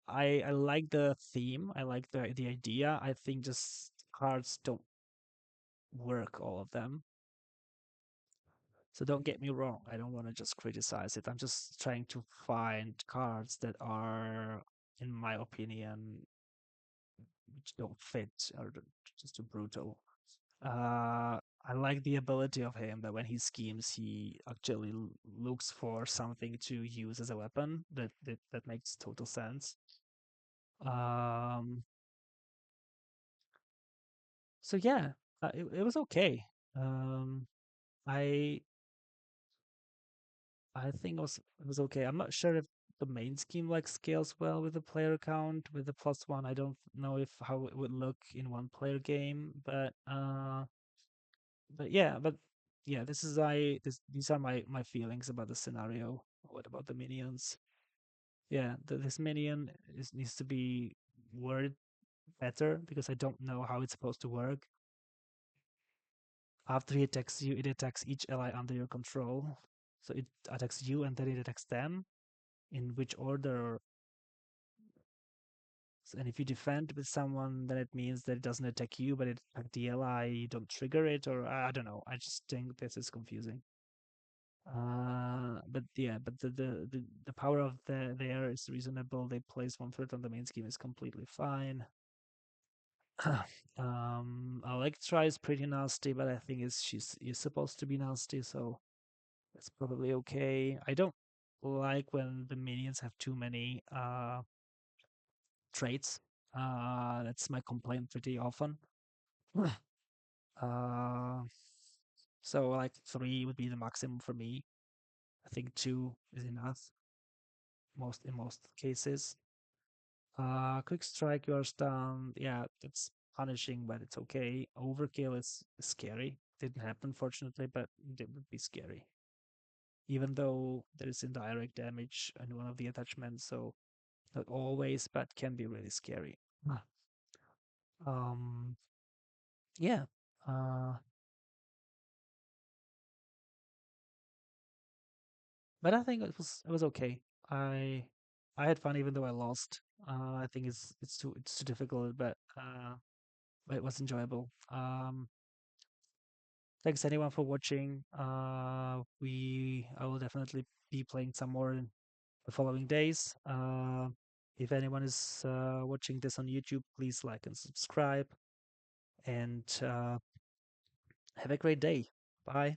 I like the theme. I like the idea. I think just cards don't work, all of them. So don't get me wrong. I don't want to just criticize it. I'm just trying to find cards that are, in my opinion, which don't fit or just too brutal. I like the ability of him that when he schemes, he actually looks for something to use as a weapon. That makes total sense. Um, so yeah, it was okay. Um, I I think it was okay. I'm not sure if the main scheme like scales well with the player count with the +1. I don't know if how it would look in one player game, but yeah, but yeah, these are my feelings about the scenario. What about the minions? Yeah, this minion needs to be worded better because I don't know how it's supposed to work. After he attacks you, it attacks each ally under your control. So it attacks you and then it attacks them. In which order? And if you defend with someone, then it means that it doesn't attack you, but it attacks the ally. You don't trigger it, or I don't know. I just think this is confusing. But yeah, but the power of the air is reasonable. They place one threat on the main scheme is completely fine. Electra is pretty nasty, but I think she's is supposed to be nasty, so that's probably okay. I don't like when the minions have too many traits. That's my complaint pretty often. uh, so like three would be the maximum for me. I think two is enough in most cases. Quick strike, you are stunned. Yeah, it's punishing, but it's okay. Overkill is scary. Didn't happen, fortunately, but it would be scary. Even though there is indirect damage on one of the attachments, so not always, but can be really scary. Um, yeah. Uh, but I think it was okay. I I had fun even though I lost. I think it's too difficult, but it was enjoyable. Thanks anyone for watching. I will definitely be playing some more in the following days. If anyone is watching this on YouTube, please like and subscribe, and have a great day. Bye.